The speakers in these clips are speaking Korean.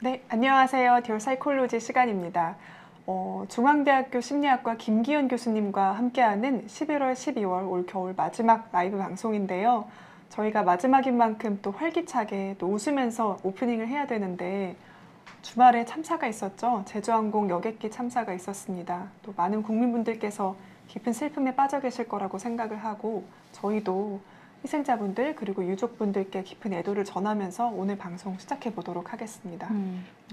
네, 안녕하세요. 듀얼 사이콜로지 시간입니다. 중앙대학교 심리학과 김기현 교수님과 함께하는 11월, 12월 올 겨울 마지막 라이브 방송인데요. 저희가 마지막인 만큼 또 활기차게 또 웃으면서 오프닝을 해야 되는데 주말에 참사가 있었죠. 제주항공 여객기 참사가 있었습니다. 또 많은 국민분들께서 깊은 슬픔에 빠져 계실 거라고 생각을 하고 저희도 희생자분들 그리고 유족분들께 깊은 애도를 전하면서 오늘 방송 시작해 보도록 하겠습니다.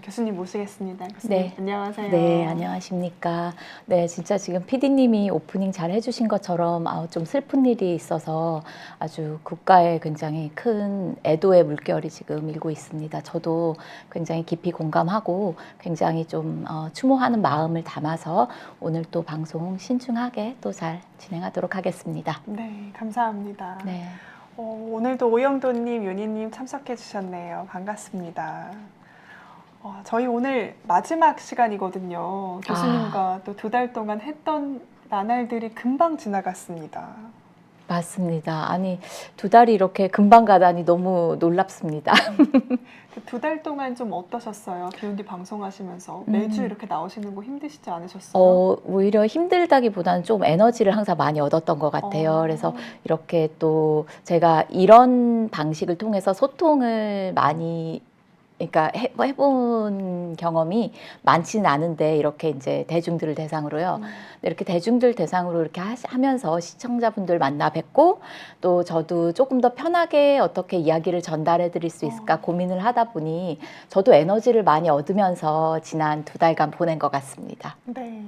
교수님 모시겠습니다. 교수님 네. 안녕하세요. 네, 안녕하십니까. 네, 진짜 지금 PD님이 오프닝 잘 해주신 것처럼 좀 슬픈 일이 있어서 아주 국가에 굉장히 큰 애도의 물결이 지금 일고 있습니다. 저도 굉장히 깊이 공감하고 굉장히 좀 추모하는 마음을 담아서 오늘 또 방송 신중하게 또 잘 진행하도록 하겠습니다. 네, 감사합니다. 네. 오늘도 오영도님, 윤희님 참석해 주셨네요. 반갑습니다. 저희 오늘 마지막 시간이거든요. 교수님과 또 2달 동안 했던 나날들이 금방 지나갔습니다. 맞습니다. 아니, 2달이 이렇게 금방 가다니 너무 놀랍습니다. 그 2달 동안 좀 어떠셨어요? 비욘디 방송하시면서 매주 이렇게 나오시는 거 힘드시지 않으셨어요? 오히려 힘들다기보다는 좀 에너지를 항상 많이 얻었던 것 같아요. 그래서 이렇게 또 제가 이런 방식을 통해서 소통을 많이 그러니까 해본 경험이 많지는 않은데 이렇게 이제 대중들을 대상으로요. 이렇게 대중들 대상으로 이렇게 하면서 시청자분들 만나 뵙고 또 저도 조금 더 편하게 어떻게 이야기를 전달해 드릴 수 있을까 고민을 하다 보니 저도 에너지를 많이 얻으면서 지난 2달간 보낸 것 같습니다. 네.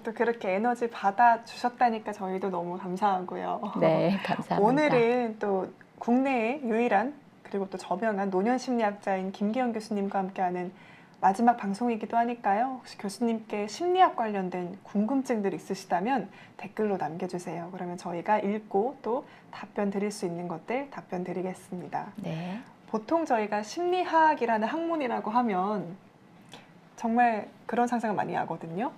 또 그렇게 에너지 받아주셨다니까 저희도 너무 감사하고요. 네, 감사합니다. 오늘은 또 국내의 유일한 그리고 또 저명한 노년심리학자인 김기현 교수님과 함께하는 마지막 방송이기도 하니까요. 혹시 교수님께 심리학 관련된 궁금증들이 있으시다면 댓글로 남겨주세요. 그러면 저희가 읽고 또 답변 드릴 수 있는 것들 답변 드리겠습니다. 네. 보통 저희가 심리학이라는 학문이라고 하면 정말 그런 상상을 많이 하거든요.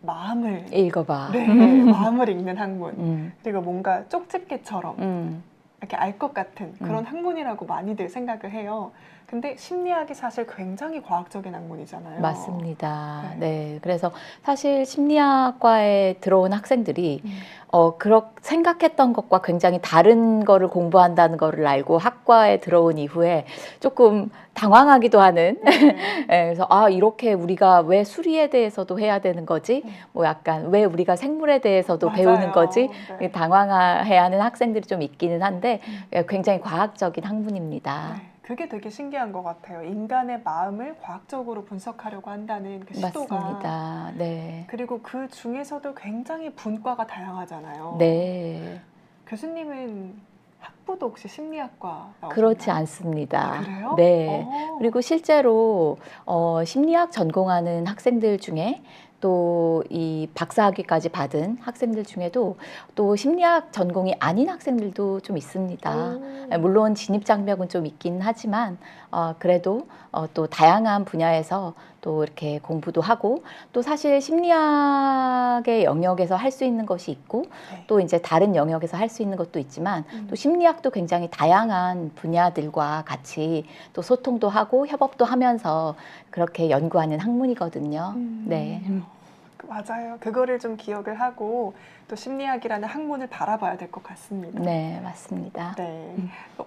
마음을 읽어봐. 네, 마음을 읽는 학문. 그리고 뭔가 쪽집게처럼 이렇게 알 것 같은 그런 학문이라고 많이들 생각을 해요. 근데 심리학이 사실 굉장히 과학적인 학문이잖아요. 맞습니다. 네. 그래서 사실 심리학과에 들어온 학생들이 그렇게 생각했던 것과 굉장히 다른 거를 공부한다는 거를 알고 학과에 들어온 이후에 조금 당황하기도 하는 네, 그래서 이렇게 우리가 왜 수리에 대해서도 해야 되는 거지? 뭐 약간 왜 우리가 생물에 대해서도 맞아요. 배우는 거지? 네. 당황해야 하는 학생들이 좀 있기는 한데 굉장히 과학적인 학문입니다. 네, 그게 되게 신기한 것 같아요. 인간의 마음을 과학적으로 분석하려고 한다는 그 시도가. 맞습니다. 네. 그리고 그 중에서도 굉장히 분과가 다양하잖아요. 네. 교수님은 학부도 혹시 심리학과 나오셨나요? 그렇지 않습니다. 그래요? 네. 그리고 실제로 심리학 전공하는 학생들 중에 또 이 박사학위까지 받은 학생들 중에도 또 심리학 전공이 아닌 학생들도 좀 있습니다. 물론 진입 장벽은 좀 있긴 하지만 그래도 또 다양한 분야에서 또 이렇게 공부도 하고 또 사실 심리학의 영역에서 할 수 있는 것이 있고 또 이제 다른 영역에서 할 수 있는 것도 있지만 또 심리학도 굉장히 다양한 분야들과 같이 또 소통도 하고 협업도 하면서 그렇게 연구하는 학문이거든요. 네. 맞아요. 그거를 좀 기억을 하고 또 심리학이라는 학문을 바라봐야 될 것 같습니다. 네, 맞습니다. 네.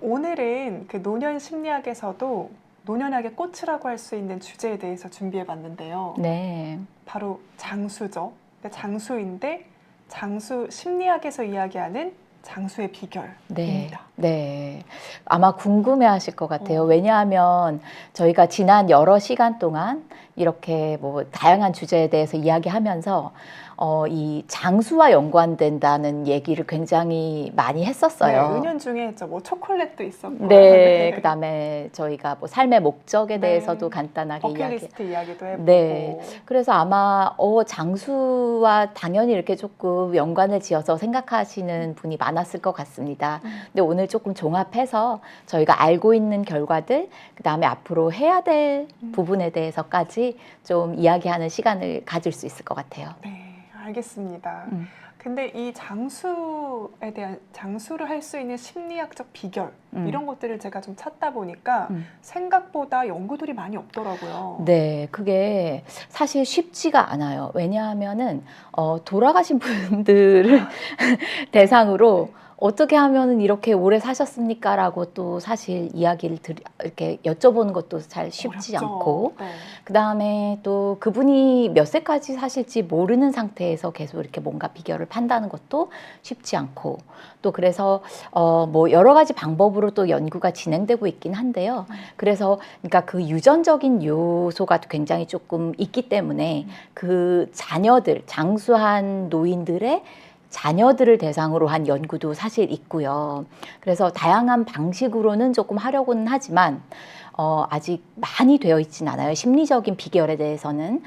오늘은 그 노년 심리학에서도 노년학의 꽃이라고 할 수 있는 주제에 대해서 준비해 봤는데요. 네. 바로 장수죠. 장수인데 장수 심리학에서 이야기하는 장수의 비결입니다. 네, 네. 아마 궁금해 하실 것 같아요. 왜냐하면 저희가 지난 여러 시간 동안 이렇게 뭐 다양한 주제에 대해서 이야기하면서 이 장수와 연관된다는 얘기를 굉장히 많이 했었어요. 네, 은연중에 했죠. 뭐 초콜릿도 있었고. 네, 그다음에 저희가 뭐 삶의 목적에 네. 대해서도 간단하게 버킷리스트 이야기도 해보고. 네, 그래서 아마 장수와 당연히 이렇게 조금 연관을 지어서 생각하시는 분이 많았을 것 같습니다. 근데 오늘 조금 종합해서 저희가 알고 있는 결과들, 그다음에 앞으로 해야 될 부분에 대해서까지 좀 이야기하는 시간을 가질 수 있을 것 같아요. 네, 알겠습니다. 근데 이 장수에 대한 장수를 할 수 있는 심리학적 비결 이런 것들을 제가 좀 찾다 보니까 생각보다 연구들이 많이 없더라고요. 네, 그게 사실 쉽지가 않아요. 왜냐하면은 돌아가신 분들을 대상으로 어떻게 하면은 이렇게 오래 사셨습니까라고 또 사실 이야기를 이렇게 여쭤보는 것도 잘 쉽지 어렵죠. 않고, 네. 그 다음에 또 그분이 몇 세까지 사실지 모르는 상태에서 계속 이렇게 뭔가 비결을 판다는 것도 쉽지 않고, 또 그래서 뭐 여러 가지 방법으로 또 연구가 진행되고 있긴 한데요. 그래서 그러니까 그 유전적인 요소가 굉장히 조금 있기 때문에 그 자녀들, 장수한 노인들의 자녀들을 대상으로 한 연구도 사실 있고요. 그래서 다양한 방식으로는 조금 하려고는 하지만 아직 많이 되어 있진 않아요. 심리적인 비결에 대해서는.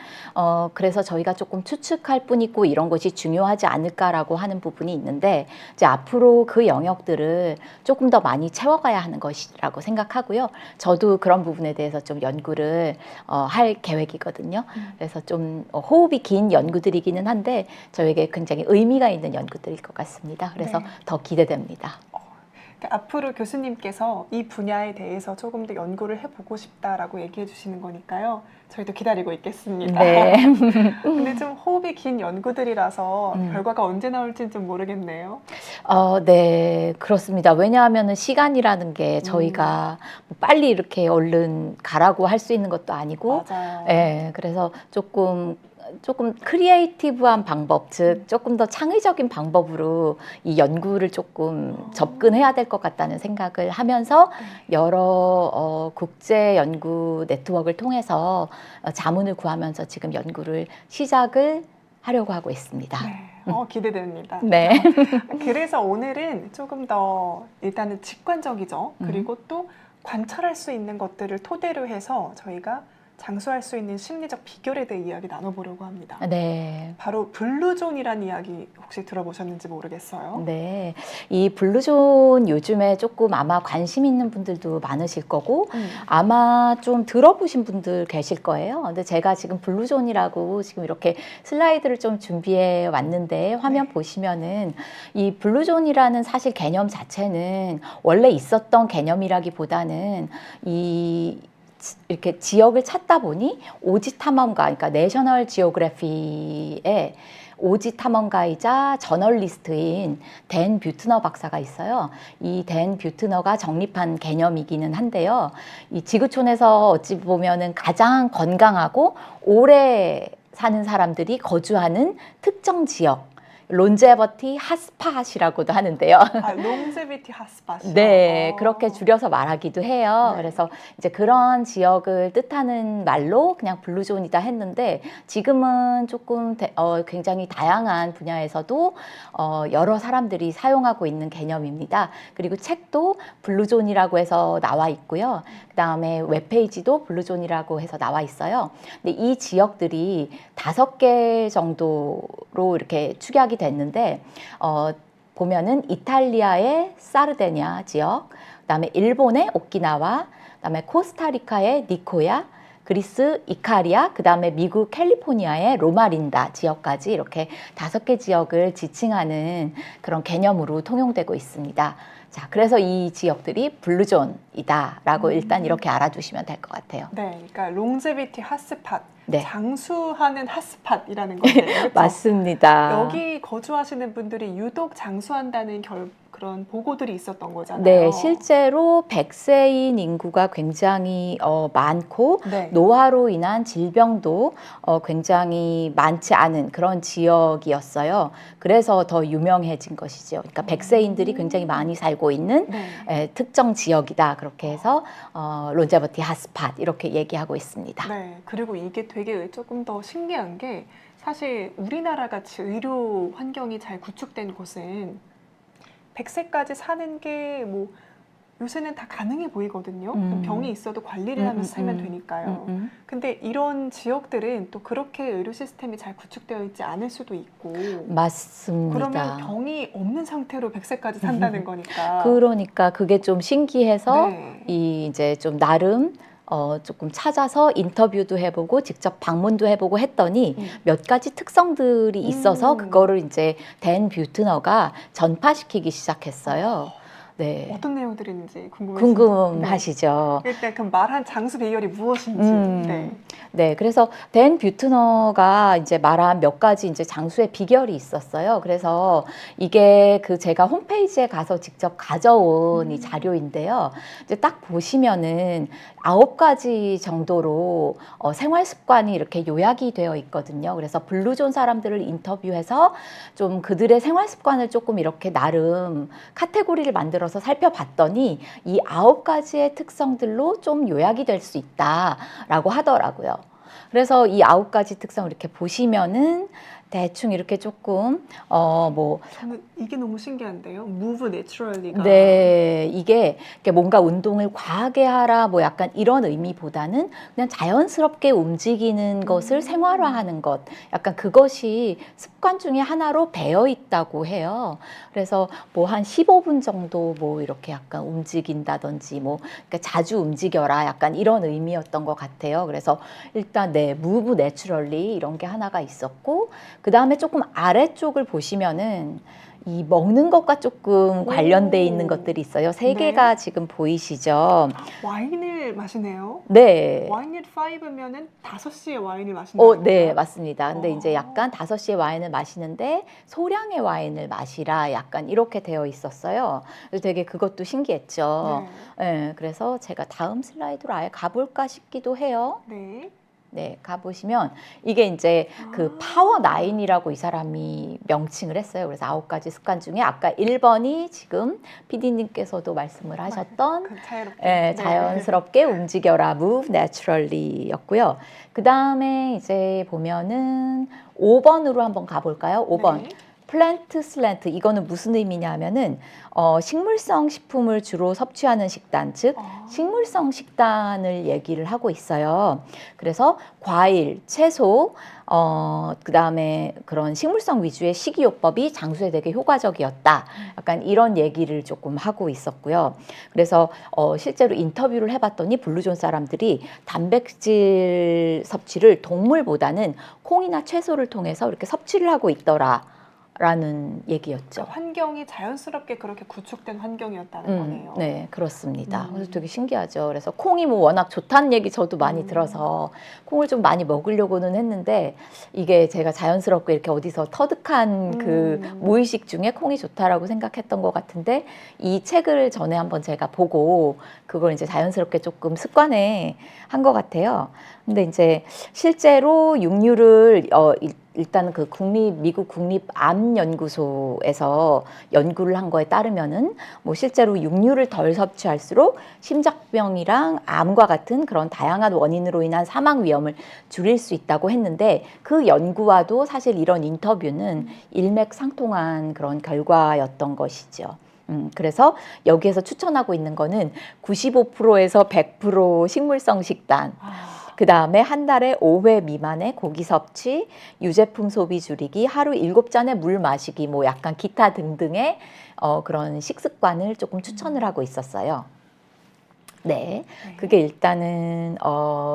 그래서 저희가 조금 추측할 뿐이고 이런 것이 중요하지 않을까라고 하는 부분이 있는데, 이제 앞으로 그 영역들을 조금 더 많이 채워가야 하는 것이라고 생각하고요. 저도 그런 부분에 대해서 좀 연구를 할 계획이거든요. 그래서 좀 호흡이 긴 연구들이기는 한데 저에게 굉장히 의미가 있는 연구들일 것 같습니다. 그래서 네. 더 기대됩니다. 그러니까 앞으로 교수님께서 이 분야에 대해서 조금 더 연구를 해보고 싶다라고 얘기해 주시는 거니까요. 저희도 기다리고 있겠습니다. 네. 근데 좀 호흡이 긴 연구들이라서 결과가 언제 나올지는 좀 모르겠네요. 네, 그렇습니다. 왜냐하면 시간이라는 게 저희가 뭐 빨리 이렇게 얼른 가라고 할 수 있는 것도 아니고, 맞아요. 그래서 조금 크리에이티브한 방법, 즉 조금 더 창의적인 방법으로 이 연구를 조금 접근해야 될 것 같다는 생각을 하면서 여러 국제 연구 네트워크를 통해서 자문을 구하면서 지금 연구를 시작을 하려고 하고 있습니다. 네, 기대됩니다. 네. 그래서 오늘은 조금 더 일단은 직관적이죠. 그리고 또 관찰할 수 있는 것들을 토대로 해서 저희가 장수할 수 있는 심리적 비결에 대해 이야기 나눠보려고 합니다. 네. 바로 블루존이라는 이야기 혹시 들어보셨는지 모르겠어요. 네. 이 블루존 요즘에 조금 아마 관심 있는 분들도 많으실 거고, 아마 좀 들어보신 분들 계실 거예요. 근데 제가 지금 블루존이라고 지금 이렇게 슬라이드를 좀 준비해 왔는데 화면 보시면은 이 블루존이라는 사실 개념 자체는 원래 있었던 개념이라기보다는 이렇게 지역을 찾다 보니 오지 탐험가, 그러니까 내셔널 지오그래피의 오지 탐험가이자 저널리스트인 댄 뷰트너 박사가 있어요. 이 댄 뷰트너가 정립한 개념이기는 한데요. 이 지구촌에서 어찌 보면은 가장 건강하고 오래 사는 사람들이 거주하는 특정 지역, 론제버티 핫스팟이라고도 하는데요. 롱제비티 핫스팟이요? 네, 그렇게 줄여서 말하기도 해요. 네. 그래서 이제 그런 지역을 뜻하는 말로 그냥 블루존이다 했는데, 지금은 조금 굉장히 다양한 분야에서도 여러 사람들이 사용하고 있는 개념입니다. 그리고 책도 블루존이라고 해서 나와 있고요. 그 다음에 웹페이지도 블루존이라고 해서 나와 있어요. 근데 이 지역들이 5개 정도로 이렇게 축약이 됐는데, 보면은 이탈리아의 사르데냐 지역, 그다음에 일본의 오키나와, 그다음에 코스타리카의 니코야, 그리스 이카리아, 그다음에 미국 캘리포니아의 로마린다 지역까지 이렇게 5개 지역을 지칭하는 그런 개념으로 통용되고 있습니다. 자, 그래서 이 지역들이 블루존이다라고 일단 이렇게 알아두시면 될 것 같아요. 네, 그러니까 롱제비티 핫스팟, 네. 장수하는 핫스팟이라는 거예요. 그렇죠? 맞습니다. 여기 거주하시는 분들이 유독 장수한다는 그런 보고들이 있었던 거잖아요. 네, 실제로 100세인 인구가 굉장히 많고, 네. 노화로 인한 질병도 굉장히 많지 않은 그런 지역이었어요. 그래서 더 유명해진 것이죠. 그러니까 100세인들이 굉장히 많이 살고 있는 네. 특정 지역이다. 그렇게 해서 론제버티 핫스팟 이렇게 얘기하고 있습니다. 네, 그리고 이게 되게 조금 더 신기한 게 사실 우리나라 같이 의료 환경이 잘 구축된 곳은 100세까지 사는 게 뭐 요새는 다 가능해 보이거든요. 병이 있어도 관리를 하면서 살면 되니까요. 근데 이런 지역들은 또 그렇게 의료 시스템이 잘 구축되어 있지 않을 수도 있고. 맞습니다. 그러면 병이 없는 상태로 100세까지 산다는 거니까. 그러니까 그게 좀 신기해서 네. 이 이제 좀 나름 조금 찾아서 인터뷰도 해보고 직접 방문도 해보고 했더니 몇 가지 특성들이 있어서 그거를 이제 댄 뷰트너가 전파시키기 시작했어요. 네. 어떤 내용들이 있는지 궁금해서. 궁금하시죠? 네. 일단 그 말한 장수 비결이 무엇인지. 네. 네, 그래서 댄 뷰트너가 이제 말한 몇 가지 이제 장수의 비결이 있었어요. 그래서 이게 그 제가 홈페이지에 가서 직접 가져온 이 자료인데요. 이제 딱 보시면은 9가지 정도로 생활 습관이 이렇게 요약이 되어 있거든요. 그래서 블루존 사람들을 인터뷰해서 좀 그들의 생활 습관을 조금 이렇게 나름 카테고리를 만들어서 살펴봤더니 이 9가지의 특성들로 좀 요약이 될 수 있다라고 하더라고요. 그래서 이 9가지 특성 이렇게 보시면은 대충 이렇게 조금 저는 이게 너무 신기한데요. Move naturally가. 네, 이게 뭔가 운동을 과하게 하라 뭐 약간 이런 의미보다는 그냥 자연스럽게 움직이는 것을 생활화하는 것, 약간 그것이 습관 중에 하나로 배어 있다고 해요. 그래서 뭐 한 15분 정도 뭐 이렇게 약간 움직인다든지 뭐 그러니까 자주 움직여라 약간 이런 의미였던 것 같아요. 그래서 일단 네, Move naturally 이런 게 하나가 있었고, 그 다음에 조금 아래쪽을 보시면은 이 먹는 것과 조금 관련돼 있는 것들이 있어요. 세 개가 지금 보이시죠? 와인을 마시네요. 네. 와인 at 5면은 5시에 와인을 마신다는 네, 건가요? 맞습니다. 근데 이제 약간 5시에 와인을 마시는데 소량의 와인을 마시라 약간 이렇게 되어 있었어요. 그래서 되게 그것도 신기했죠. 네, 그래서 제가 다음 슬라이드로 아예 가볼까 싶기도 해요. 네. 네, 가보시면 이게 이제 그 파워 9이라고 이 사람이 명칭을 했어요. 그래서 9가지 습관 중에 아까 1번이 지금 PD님께서도 말씀을 하셨던 자연스럽게 움직여라, move naturally 였고요. 그 다음에 이제 보면은 5번으로 한번 가볼까요? 5번. 플랜트 슬랜트, 이거는 무슨 의미냐면은 식물성 식품을 주로 섭취하는 식단, 즉 식물성 식단을 얘기를 하고 있어요. 그래서 과일, 채소, 그 다음에 그런 식물성 위주의 식이요법이 장수에 되게 효과적이었다. 약간 이런 얘기를 조금 하고 있었고요. 그래서 실제로 인터뷰를 해봤더니 블루존 사람들이 단백질 섭취를 동물보다는 콩이나 채소를 통해서 이렇게 섭취를 하고 있더라. 라는 얘기였죠. 그러니까 환경이 자연스럽게 그렇게 구축된 환경이었다는 거네요. 네, 그렇습니다. 그래서 되게 신기하죠. 그래서 콩이 뭐 워낙 좋다는 얘기 저도 많이 들어서 콩을 좀 많이 먹으려고는 했는데 이게 제가 자연스럽게 이렇게 어디서 터득한 그 무의식 중에 콩이 좋다라고 생각했던 것 같은데 이 책을 전에 한번 제가 보고 그걸 이제 자연스럽게 조금 습관에 한 것 같아요. 근데 이제 실제로 육류를 일단 그 미국 국립암연구소에서 연구를 한 거에 따르면은 뭐 실제로 육류를 덜 섭취할수록 심장병이랑 암과 같은 그런 다양한 원인으로 인한 사망 위험을 줄일 수 있다고 했는데 그 연구와도 사실 이런 인터뷰는 일맥상통한 그런 결과였던 것이죠. 그래서 여기에서 추천하고 있는 거는 95%에서 100% 식물성 식단. 그 다음에 한 달에 5회 미만의 고기 섭취, 유제품 소비 줄이기, 하루 7잔의 물 마시기, 뭐 약간 기타 등등의 그런 식습관을 조금 추천을 하고 있었어요. 네, 그게 일단은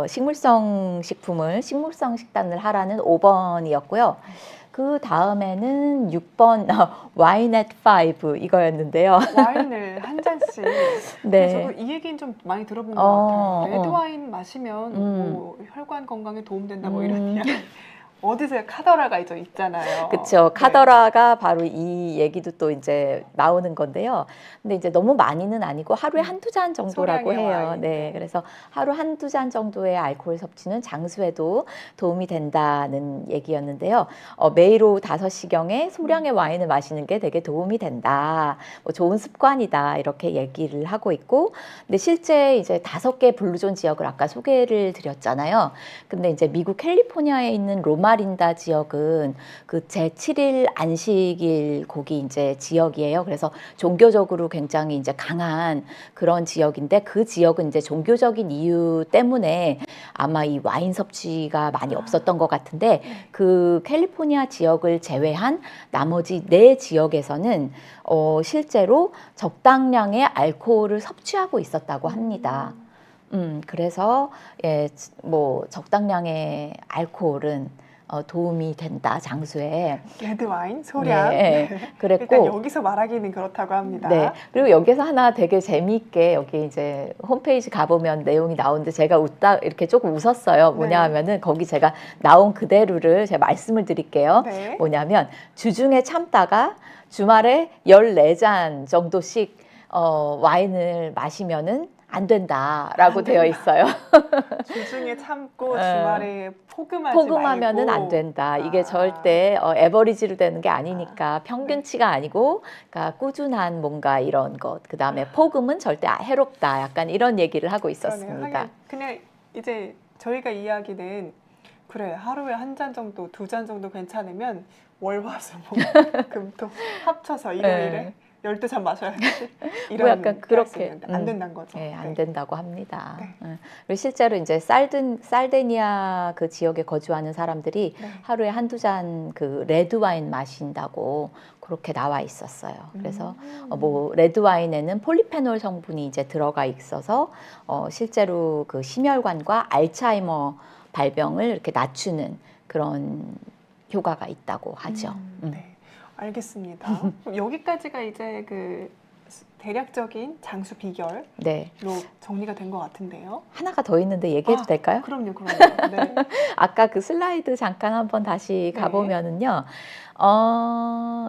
식물성 식단을 하라는 5번이었고요. 그 다음에는 6번 와인 at 5 이거였는데요. 와인을 한 잔씩. 네. 저도 이 얘기는 좀 많이 들어본 것 같아요. 레드 와인 마시면 뭐 혈관 건강에 도움된다 뭐 이런 이야기. 어디서 카더라가 이제 있잖아요. 그렇죠. 카더라가 바로 이 얘기도 또 이제 나오는 건데요. 근데 이제 너무 많이는 아니고 하루에 한두 잔 정도라고 해요. 와인. 네. 그래서 하루 한두 잔 정도의 알코올 섭취는 장수에도 도움이 된다는 얘기였는데요. 매일 오후 5시경에 소량의 와인을 마시는 게 되게 도움이 된다. 뭐 좋은 습관이다. 이렇게 얘기를 하고 있고. 근데 실제 이제 5개 블루존 지역을 아까 소개를 드렸잖아요. 근데 이제 미국 캘리포니아에 있는 로마린다 지역은 그 제7일 안식일 거기 이제 지역이에요. 그래서 종교적으로 굉장히 이제 강한 그런 지역인데 그 지역은 이제 종교적인 이유 때문에 아마 이 와인 섭취가 많이 없었던 것 같은데 그 캘리포니아 지역을 제외한 나머지 4지역에서는 실제로 적당량의 알코올을 섭취하고 있었다고 합니다. 그래서 예, 뭐 적당량의 알코올은 도움이 된다 장수에. 레드 와인, 소량. 네, 일단 그랬고 여기서 말하기는 그렇다고 합니다. 네. 그리고 여기서 하나 되게 재미있게 여기 이제 홈페이지 가보면 내용이 나오는데 제가 웃다 이렇게 조금 웃었어요. 뭐냐 네. 하면은 거기 제가 나온 그대로를 제가 말씀을 드릴게요. 네. 뭐냐면 주중에 참다가 주말에 14잔 정도씩 와인을 마시면은 안 된다라고 안 되어 된다. 있어요. 주중에 참고 어. 주말에 포금하지 포금하면은 말고. 안 된다. 이게 아. 절대 에버리지로 되는 게 아니니까 평균치가 아니고, 그러니까 꾸준한 뭔가 이런 것. 그 다음에 포금은 절대 해롭다. 약간 이런 얘기를 하고 그러네요. 있었습니다. 하긴 그냥 이제 저희가 이야기는 그래 하루에 한 잔 정도, 2잔 정도 괜찮으면 월화수목금토 합쳐서 일요일에 12잔 마셔야지 이런 뭐 약간 그렇게, 있는데 안 된다는 거죠. 예, 안 네. 된다고 합니다. 네. 그리고 실제로 이제 살데니아 그 지역에 거주하는 사람들이 네. 하루에 한두 잔 그 레드 와인 마신다고 그렇게 나와 있었어요. 그래서 뭐 레드 와인에는 폴리페놀 성분이 이제 들어가 있어서 실제로 그 심혈관과 알츠하이머 발병을 이렇게 낮추는 그런 효과가 있다고 하죠. 네, 알겠습니다. 그럼 여기까지가 이제 그 대략적인 장수 비결로 네. 정리가 된 것 같은데요. 하나가 더 있는데 얘기해도 될까요? 그럼요, 그럼요. 네. 아까 그 슬라이드 잠깐 한번 다시 네. 가보면은요.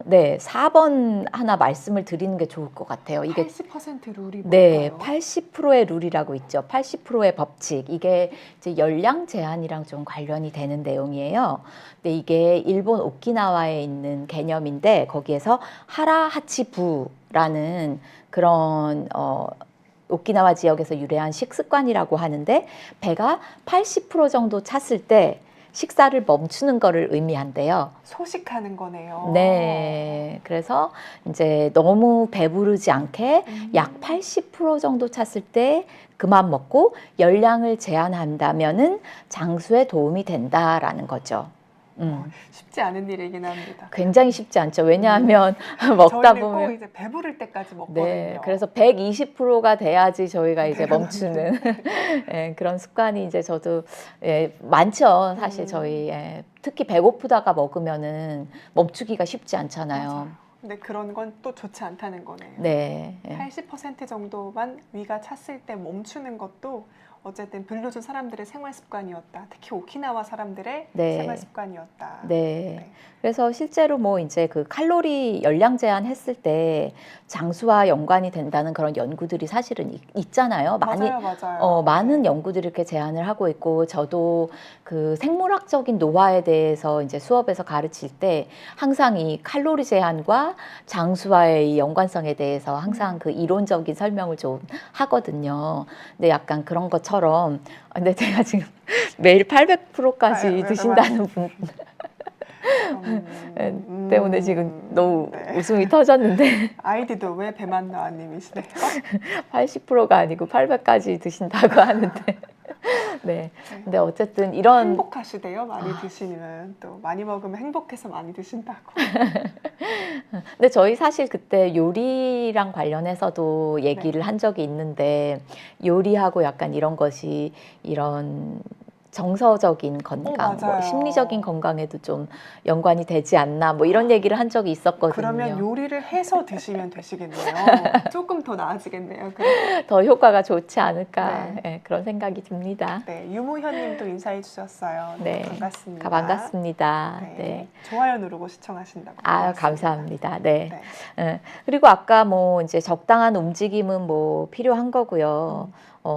네, 4번 하나 말씀을 드리는 게 좋을 것 같아요. 이게 80% 룰이 네, 뭘까요? 80%의 룰이라고 있죠. 80%의 법칙. 이게 이제 열량 제한이랑 좀 관련이 되는 내용이에요. 근데 이게 일본 오키나와에 있는 개념인데 거기에서 하라하치부라는 그런 오키나와 지역에서 유래한 식습관이라고 하는데 배가 80% 정도 찼을 때 식사를 멈추는 거를 의미한대요. 소식하는 거네요. 네. 그래서 이제 너무 배부르지 않게 약 80% 정도 찼을 때 그만 먹고 열량을 제한한다면은 장수에 도움이 된다라는 거죠. 쉽지 않은 일이긴 합니다. 굉장히 쉽지 않죠. 왜냐하면 먹다 저희는 꼭 보면 이제 배부를 때까지 먹거든요. 네, 그래서 120%가 돼야지 저희가 이제 배가 멈추는 예, 그런 습관이 이제 저도 많죠. 사실 저희 특히 배고프다가 먹으면은 멈추기가 쉽지 않잖아요. 맞아요. 근데 그런 건 또 좋지 않다는 거네요. 네. 80% 정도만 위가 찼을 때 멈추는 것도 어쨌든 블루존 사람들의 생활 습관이었다. 특히 오키나와 사람들의 네. 생활 습관이었다. 네. 그래서 실제로 뭐 이제 그 칼로리 열량 제한했을 때 장수와 연관이 된다는 그런 연구들이 사실은 있잖아요. 맞아요. 많은 연구들이 이렇게 제안을 하고 있고, 저도 그 생물학적인 노화에 대해서 이제 수업에서 가르칠 때 항상 이 칼로리 제한과 장수와의 이 연관성에 대해서 항상 그 이론적인 설명을 좀 하거든요. 근데 약간 그런 것처럼, 근데 제가 지금 매일 800%까지 드신다는 분 때문에 지금 너무 웃음이 터졌는데 아이디도 왜 배만 나와님이시네요. 80%가 아니고 800까지 드신다고 하는데 네. 근데 어쨌든 이런 행복하시대요. 많이 드시면 또 많이 먹으면 행복해서 많이 드신다고. 근데 저희 사실 그때 요리랑 관련해서도 얘기를 한 적이 있는데 요리하고 약간 이런 것이 이런 정서적인 건강, 뭐 심리적인 건강에도 좀 연관이 되지 않나, 뭐 이런 얘기를 한 적이 있었거든요. 그러면 요리를 해서 드시면 되시겠네요. 조금 더 나아지겠네요. 더 효과가 좋지 않을까 네, 그런 생각이 듭니다. 네, 유무현님도 인사해 주셨어요. 네, 반갑습니다. 반갑습니다. 네, 네. 좋아요 누르고 시청하신다고. 감사합니다. 네. 그리고 아까 뭐 이제 적당한 움직임은 뭐 필요한 거고요.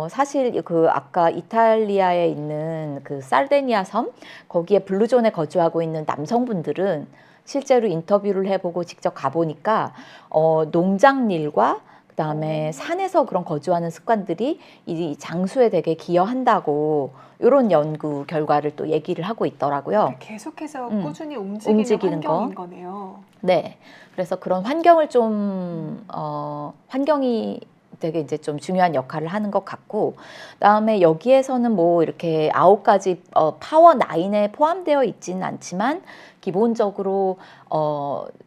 사실 그 아까 이탈리아에 있는 그 살데니아 섬 거기에 블루존에 거주하고 있는 남성분들은 실제로 인터뷰를 해보고 직접 가보니까 농장 일과 그다음에 산에서 그런 거주하는 습관들이 이 장수에 되게 기여한다고 이런 연구 결과를 또 얘기를 하고 있더라고요. 계속해서 꾸준히 움직이는 환경인 거네요. 네, 그래서 그런 환경을 좀 환경이 되게 이제 좀 중요한 역할을 하는 것 같고, 그다음에 여기에서는 뭐 이렇게 9가지 파워 9에 포함되어 있지는 않지만 기본적으로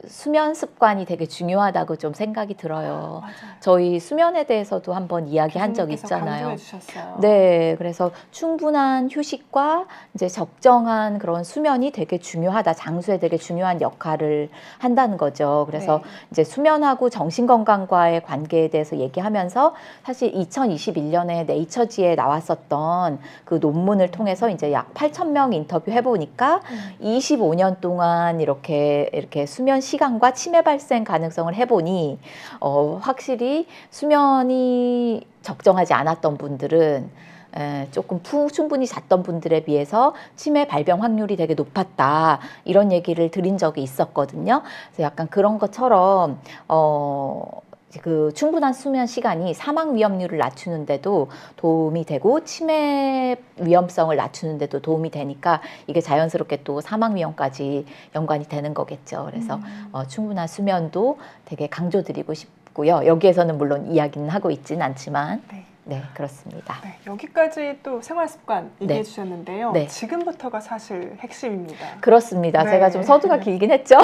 수면 습관이 되게 중요하다고 좀 생각이 들어요. 맞아요. 저희 수면에 대해서도 한번 이야기한 적 교수님께서 있잖아요. 강조해 주셨어요. 네, 그래서 충분한 휴식과 이제 적정한 그런 수면이 되게 중요하다. 장수에 되게 중요한 역할을 한다는 거죠. 그래서 네. 이제 수면하고 정신 건강과의 관계에 대해서 얘기하면서 사실 2021년에 네이처지에 나왔었던 그 논문을 통해서 이제 약 8,000명 인터뷰해 보니까 25년 동안 이렇게 수면 시간과 치매 발생 가능성을 해보니 확실히 수면이 적정하지 않았던 분들은 조금 충분히 잤던 분들에 비해서 치매 발병 확률이 되게 높았다. 이런 얘기를 드린 적이 있었거든요. 그래서 약간 그런 것처럼 그 충분한 수면 시간이 사망 위험률을 낮추는데도 도움이 되고 치매 위험성을 낮추는데도 도움이 되니까 이게 자연스럽게 또 사망 위험까지 연관이 되는 거겠죠. 그래서 충분한 수면도 되게 강조드리고 싶고요. 여기에서는 물론 이야기는 하고 있지는 않지만 네, 그렇습니다. 네, 여기까지 또 생활 습관 얘기해 네. 주셨는데요. 네. 지금부터가 사실 핵심입니다. 그렇습니다. 네. 제가 좀 서두가 길긴 했죠.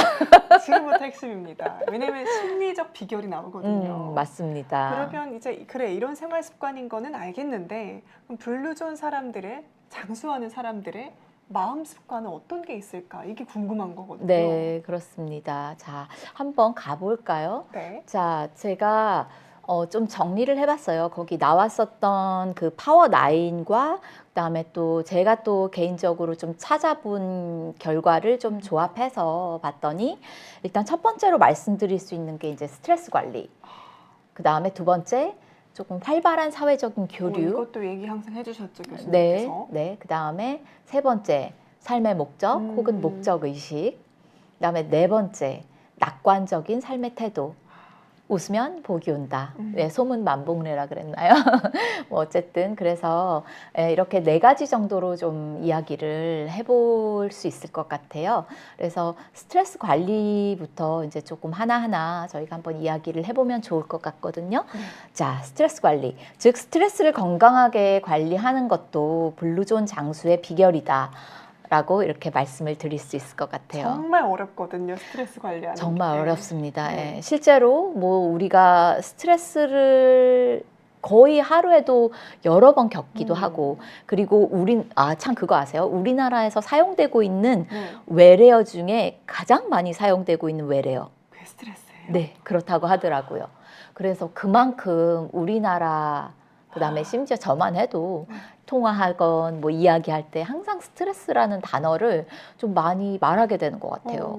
지금부터 핵심입니다. 왜냐면 심리적 비결이 나오거든요. 맞습니다. 그러면 이제 그래 이런 생활 습관인 거는 알겠는데 그럼 블루존 사람들의 장수하는 사람들의 마음 습관은 어떤 게 있을까? 이게 궁금한 거거든요. 네, 그렇습니다. 자, 한번 가볼까요? 네. 자, 제가 좀 정리를 해봤어요. 거기 나왔었던 그 파워9과 그다음에 또 제가 또 개인적으로 좀 찾아본 결과를 좀 조합해서 봤더니 일단 첫 번째로 말씀드릴 수 있는 게 이제 스트레스 관리. 그다음에 두 번째 조금 활발한 사회적인 교류. 이것도 얘기 항상 해주셨죠, 네, 교수님께서. 네. 그다음에 세 번째 삶의 목적 혹은 목적 의식. 그다음에 네 번째 낙관적인 삶의 태도. 웃으면 복이 온다. 네, 소문 만복래라 그랬나요? 뭐 어쨌든 그래서 이렇게 네 가지 정도로 좀 이야기를 해볼 수 있을 것 같아요. 그래서 스트레스 관리부터 이제 조금 하나하나 저희가 한번 이야기를 해보면 좋을 것 같거든요. 자, 스트레스 관리. 즉 스트레스를 건강하게 관리하는 것도 블루존 장수의 비결이다. 라고 이렇게 말씀을 드릴 수 있을 것 같아요. 정말 어렵거든요, 스트레스 관리하는 정말 게. 어렵습니다. 네. 예. 실제로 뭐 우리가 스트레스를 거의 하루에도 여러 번 겪기도 하고 그리고 참 그거 아세요? 우리나라에서 사용되고 있는 웨레어 중에 가장 많이 사용되고 있는 웨레어. 그게 스트레스예요? 네, 그렇다고 하더라고요. 그래서 그만큼 우리나라 그다음에 심지어 저만 해도 통화하건 뭐 이야기할 때 항상 스트레스라는 단어를 좀 많이 말하게 되는 것 같아요.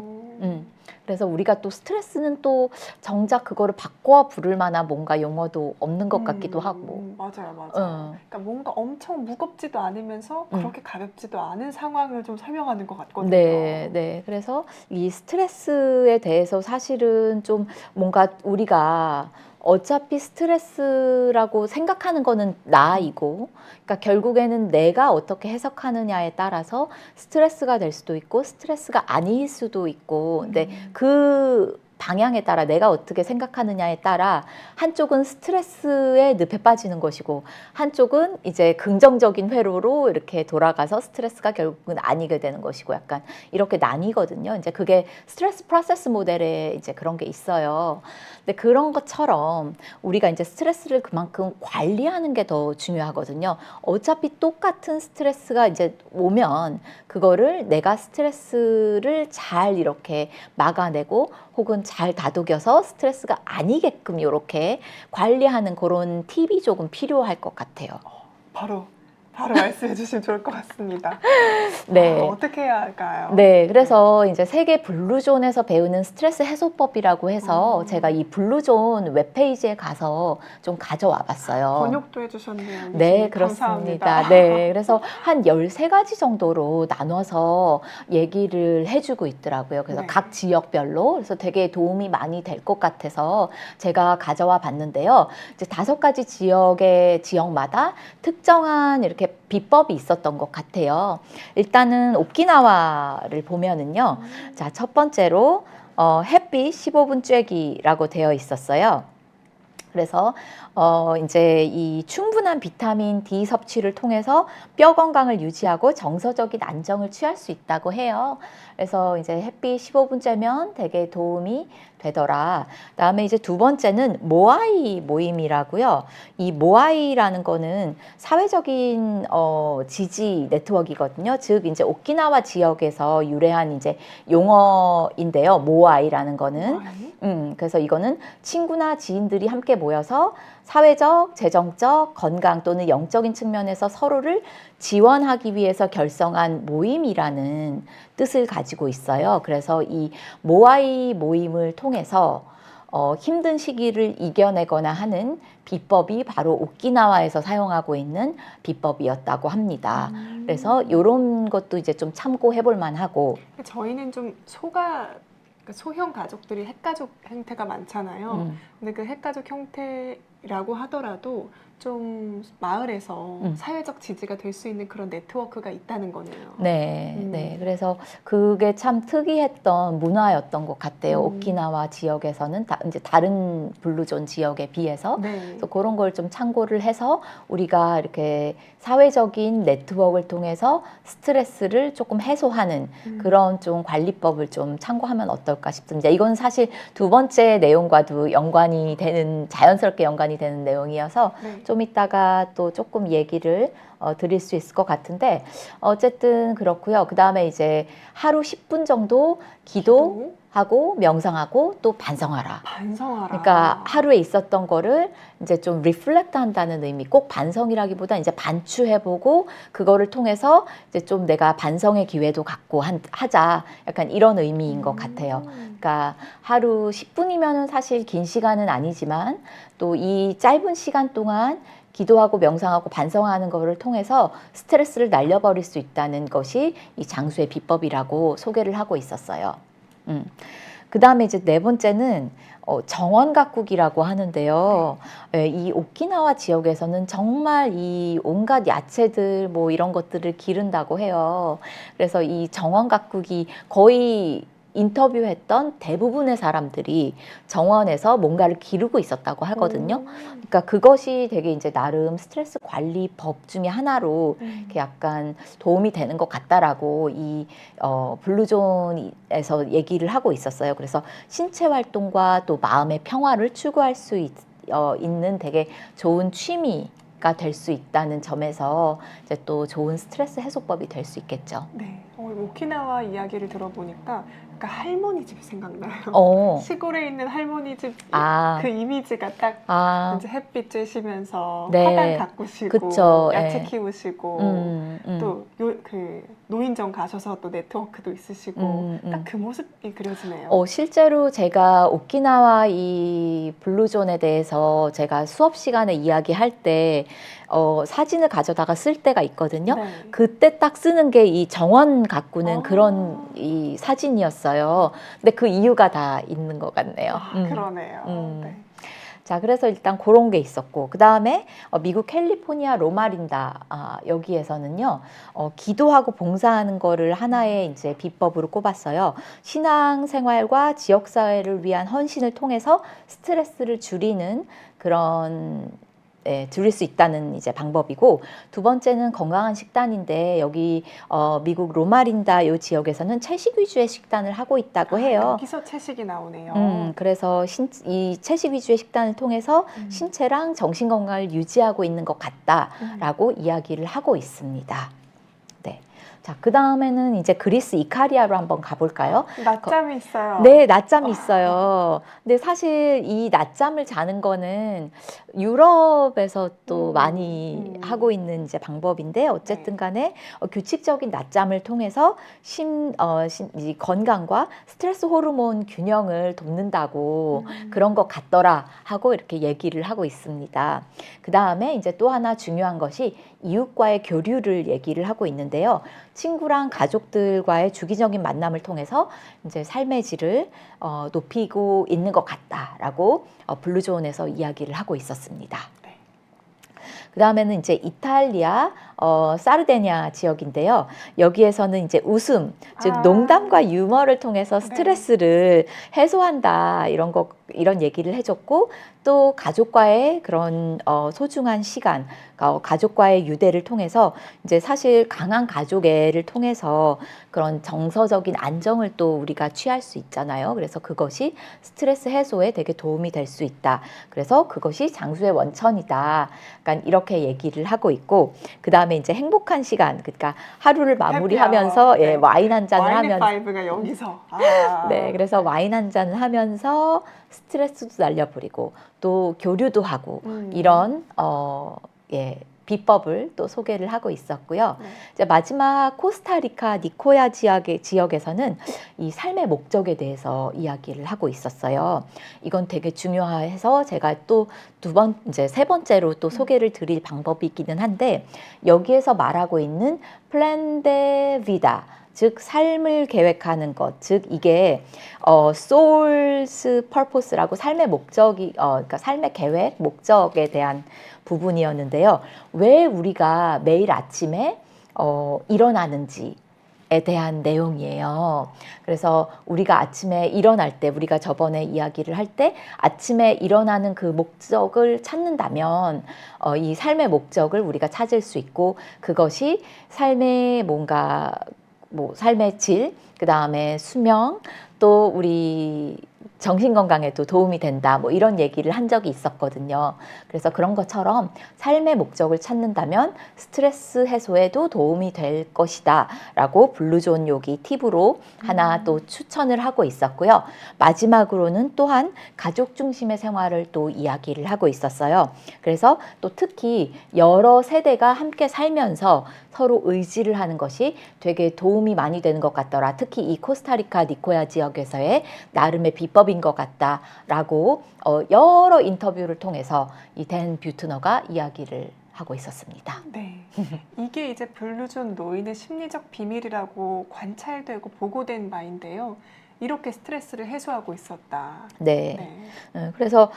그래서 우리가 또 스트레스는 또 정작 그거를 바꿔 부를 만한 뭔가 용어도 없는 것 같기도 하고. 맞아요. 그러니까 뭔가 엄청 무겁지도 않으면서 그렇게 가볍지도 않은 상황을 좀 설명하는 것 같거든요. 네. 그래서 이 스트레스에 대해서 사실은 좀 뭔가 우리가 어차피 스트레스라고 생각하는 거는 나이고, 그러니까 결국에는 내가 어떻게 해석하느냐에 따라서 스트레스가 될 수도 있고 스트레스가 아닐 수도 있고, 근데 그 방향에 따라 내가 어떻게 생각하느냐에 따라 한쪽은 스트레스에 늪에 빠지는 것이고 한쪽은 이제 긍정적인 회로로 이렇게 돌아가서 스트레스가 결국은 아니게 되는 것이고 약간 이렇게 나뉘거든요. 이제 그게 스트레스 프로세스 모델에 이제 그런 게 있어요. 근데 그런 것처럼 우리가 이제 스트레스를 그만큼 관리하는 게 더 중요하거든요. 어차피 똑같은 스트레스가 이제 오면 그거를 내가 스트레스를 잘 이렇게 막아내고 혹은 잘 다독여서 스트레스가 아니게끔 이렇게 관리하는 그런 팁이 조금 필요할 것 같아요. 바로 말씀해 주시면 좋을 것 같습니다. 네. 어떻게 해야 할까요? 네, 그래서 이제 세계 블루존에서 배우는 스트레스 해소법이라고 해서 제가 이 블루존 웹페이지에 가서 좀 가져와 봤어요. 번역도 해주셨네요. 네, 감사합니다. 그렇습니다. 네, 그래서 한 13가지 정도로 나눠서 얘기를 해주고 있더라고요. 그래서 각 지역별로. 그래서 되게 도움이 많이 될 것 같아서 제가 가져와 봤는데요. 이제 5가지 지역마다 특정한 이렇게 비법이 있었던 것 같아요. 일단은 오키나와를 보면은요. 자, 첫 번째로 햇빛 15분 쬐기라고 되어 있었어요. 그래서 이제 이 충분한 비타민 D 섭취를 통해서 뼈 건강을 유지하고 정서적인 안정을 취할 수 있다고 해요. 그래서 이제 햇빛 15분째면 되게 도움이 되더라. 그다음에 이제 두 번째는 모아이 모임이라고요. 이 모아이라는 거는 사회적인 지지 네트워크이거든요. 즉 이제 오키나와 지역에서 유래한 이제 용어인데요. 모아이라는 거는 그래서 이거는 친구나 지인들이 함께 모여서 사회적, 재정적, 건강 또는 영적인 측면에서 서로를 지원하기 위해서 결성한 모임이라는 뜻을 가지고 있어요. 그래서 이 모아이 모임을 통해서 힘든 시기를 이겨내거나 하는 비법이 바로 오키나와에서 사용하고 있는 비법이었다고 합니다. 그래서 이런 것도 이제 좀 참고해 볼 만하고. 저희는 좀 소형 가족들이 핵가족 형태가 많잖아요. 근데 그 핵가족 형태라고 하더라도 좀 마을에서 사회적 지지가 될 수 있는 그런 네트워크가 있다는 거네요. 네, 네. 그래서 그게 참 특이했던 문화였던 것 같아요. 오키나와 지역에서는 이제 다른 블루존 지역에 비해서. 네. 그래서 그런 걸 좀 참고를 해서 우리가 이렇게 사회적인 네트워크를 통해서 스트레스를 조금 해소하는 그런 좀 관리법을 좀 참고하면 어떨까 싶습니다. 이건 사실 두 번째 내용과도 자연스럽게 연관이 되는 내용이어서 네. 좀 이따가 또 조금 얘기를 드릴 수 있을 것 같은데 어쨌든 그렇고요. 그 다음에 이제 하루 10분 정도 기도하고 명상하고 또 반성하라. 반성하라. 그러니까 하루에 있었던 거를 이제 좀 리플렉트 한다는 의미, 꼭 반성이라기보다 이제 반추해보고 그거를 통해서 이제 좀 내가 반성의 기회도 갖고 하자. 약간 이런 의미인 것 같아요. 그러니까 하루 10분이면은 사실 긴 시간은 아니지만 또 이 짧은 시간 동안 기도하고 명상하고 반성하는 거를 통해서 스트레스를 날려버릴 수 있다는 것이 이 장수의 비법이라고 소개를 하고 있었어요. 그 다음에 이제 네 번째는 정원 가꾸기라고 하는데요. 네, 이 오키나와 지역에서는 정말 이 온갖 야채들 뭐 이런 것들을 기른다고 해요. 그래서 이 정원 가꾸기 거의 인터뷰했던 대부분의 사람들이 정원에서 뭔가를 기르고 있었다고 하거든요. 그러니까 그것이 되게 이제 나름 스트레스 관리법 중에 하나로 이렇게 약간 도움이 되는 것 같다라고 이 블루존에서 얘기를 하고 있었어요. 그래서 신체 활동과 또 마음의 평화를 추구할 수 있는 되게 좋은 취미가 될 수 있다는 점에서 이제 또 좋은 스트레스 해소법이 될 수 있겠죠. 네. 오키나와 이야기를 들어보니까 그러니까 할머니 집이 생각나요. 시골에 있는 할머니 집 그 이미지가 딱 이제 햇빛 쬐시면서 네. 화단 가꾸시고 그쵸. 야채 키우시고 또 그 노인정 가셔서 또 네트워크도 있으시고 딱 그 모습이 그려지네요. 실제로 제가 오키나와 이 블루존에 대해서 제가 수업 시간에 이야기할 때 사진을 가져다가 쓸 때가 있거든요. 네. 그때 딱 쓰는 게 이 정원 가꾸는 그런 이 사진이었어요. 근데 그 이유가 다 있는 것 같네요. 그러네요. 네. 자, 그래서 일단 그런 게 있었고, 그 다음에 미국 캘리포니아 로마린다 여기에서는요, 기도하고 봉사하는 거를 하나의 이제 비법으로 꼽았어요. 신앙생활과 지역사회를 위한 헌신을 통해서 스트레스를 줄이는 그런 줄일 수 있다는 이제 방법이고, 두 번째는 건강한 식단인데 여기 미국 로마린다 요 지역에서는 채식 위주의 식단을 하고 있다고 해요. 여기서 채식이 나오네요. 그래서 이 채식 위주의 식단을 통해서 신체랑 정신 건강을 유지하고 있는 것 같다라고 이야기를 하고 있습니다. 네. 자, 그 다음에는 이제 그리스 이카리아로 한번 가볼까요? 낮잠이 있어요. 네, 낮잠이 있어요. 근데 사실 이 낮잠을 자는 거는 유럽에서 또 많이 하고 있는 이제 방법인데 어쨌든 간에 규칙적인 낮잠을 통해서 이 건강과 스트레스 호르몬 균형을 돕는다고 그런 것 같더라 하고 이렇게 얘기를 하고 있습니다. 그 다음에 이제 또 하나 중요한 것이 이웃과의 교류를 얘기를 하고 있는데요. 친구랑 가족들과의 주기적인 만남을 통해서 이제 삶의 질을 높이고 있는 것 같다라고 블루존에서 이야기를 하고 있었습니다. 그 다음에는 이제 이탈리아 사르데냐 지역인데요. 여기에서는 이제 웃음, 즉 농담과 유머를 통해서 스트레스를 해소한다 이런 얘기를 해줬고, 또 가족과의 그런 소중한 시간, 가족과의 유대를 통해서 이제 사실 강한 가족애를 통해서 그런 정서적인 안정을 또 우리가 취할 수 있잖아요. 그래서 그것이 스트레스 해소에 되게 도움이 될 수 있다. 그래서 그것이 장수의 원천이다. 약간 이렇게 얘기를 하고 있고, 그 다음에 이제 행복한 시간, 그러니까 하루를 마무리하면서 네. 와인 한 잔을 와인의 하면서 파이브가 여기서. 네, 그래서 와인 한 잔을 하면서 스트레스도 날려버리고 또 교류도 하고 이런 비법을 또 소개를 하고 있었고요. 네. 이제 마지막 코스타리카 니코야 지역에서는 이 삶의 목적에 대해서 이야기를 하고 있었어요. 이건 되게 중요해서 제가 또 이제 세 번째로 또 소개를 드릴 방법이기는 한데, 여기에서 말하고 있는 플랜 데 비다, 즉 삶을 계획하는 것, 즉 이게 soul's purpose라고 삶의 목적이 그러니까 삶의 계획, 목적에 대한 부분이었는데요. 왜 우리가 매일 아침에 일어나는지에 대한 내용이에요. 그래서 우리가 아침에 일어날 때, 우리가 저번에 이야기를 할 때 아침에 일어나는 그 목적을 찾는다면 이 삶의 목적을 우리가 찾을 수 있고, 그것이 삶의 뭔가 삶의 질, 그 다음에 수명, 또 우리 정신 건강에도 도움이 된다. 이런 얘기를 한 적이 있었거든요. 그래서 그런 것처럼 삶의 목적을 찾는다면 스트레스 해소에도 도움이 될 것이다 라고 블루존 요기 팁으로 하나 또 추천을 하고 있었고요. 마지막으로는 또한 가족 중심의 생활을 또 이야기를 하고 있었어요. 그래서 또 특히 여러 세대가 함께 살면서 서로 의지를 하는 것이 되게 도움이 많이 되는 것 같더라. 특히 이 코스타리카 니코야 지역에서의 나름의 비법인 것 같다라고 여러 인터뷰를 통해서 이 댄 뷰트너가 이야기를 하고 있었습니다. 네, 이게 이제 블루존 노인의 심리적 비밀이라고 관찰되고 보고된 바인데요. 이렇게 스트레스를 해소하고 있었다. 네. 그래서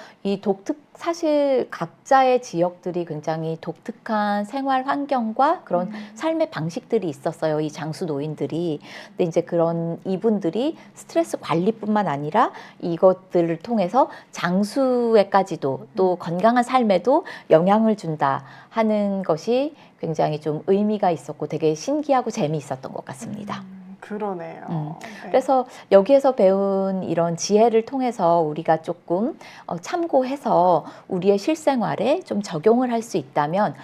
사실 각자의 지역들이 굉장히 독특한 생활 환경과 그런 삶의 방식들이 있었어요. 이 장수 노인들이. 근데 이제 이분들이 스트레스 관리뿐만 아니라 이것들을 통해서 장수에까지도 또 건강한 삶에도 영향을 준다 하는 것이 굉장히 좀 의미가 있었고 되게 신기하고 재미있었던 것 같습니다. 그러네요. 네. 그래서 여기에서 배운 이런 지혜를 통해서 우리가 조금 참고해서 우리의 실생활에 좀 적용을 할 수 있다면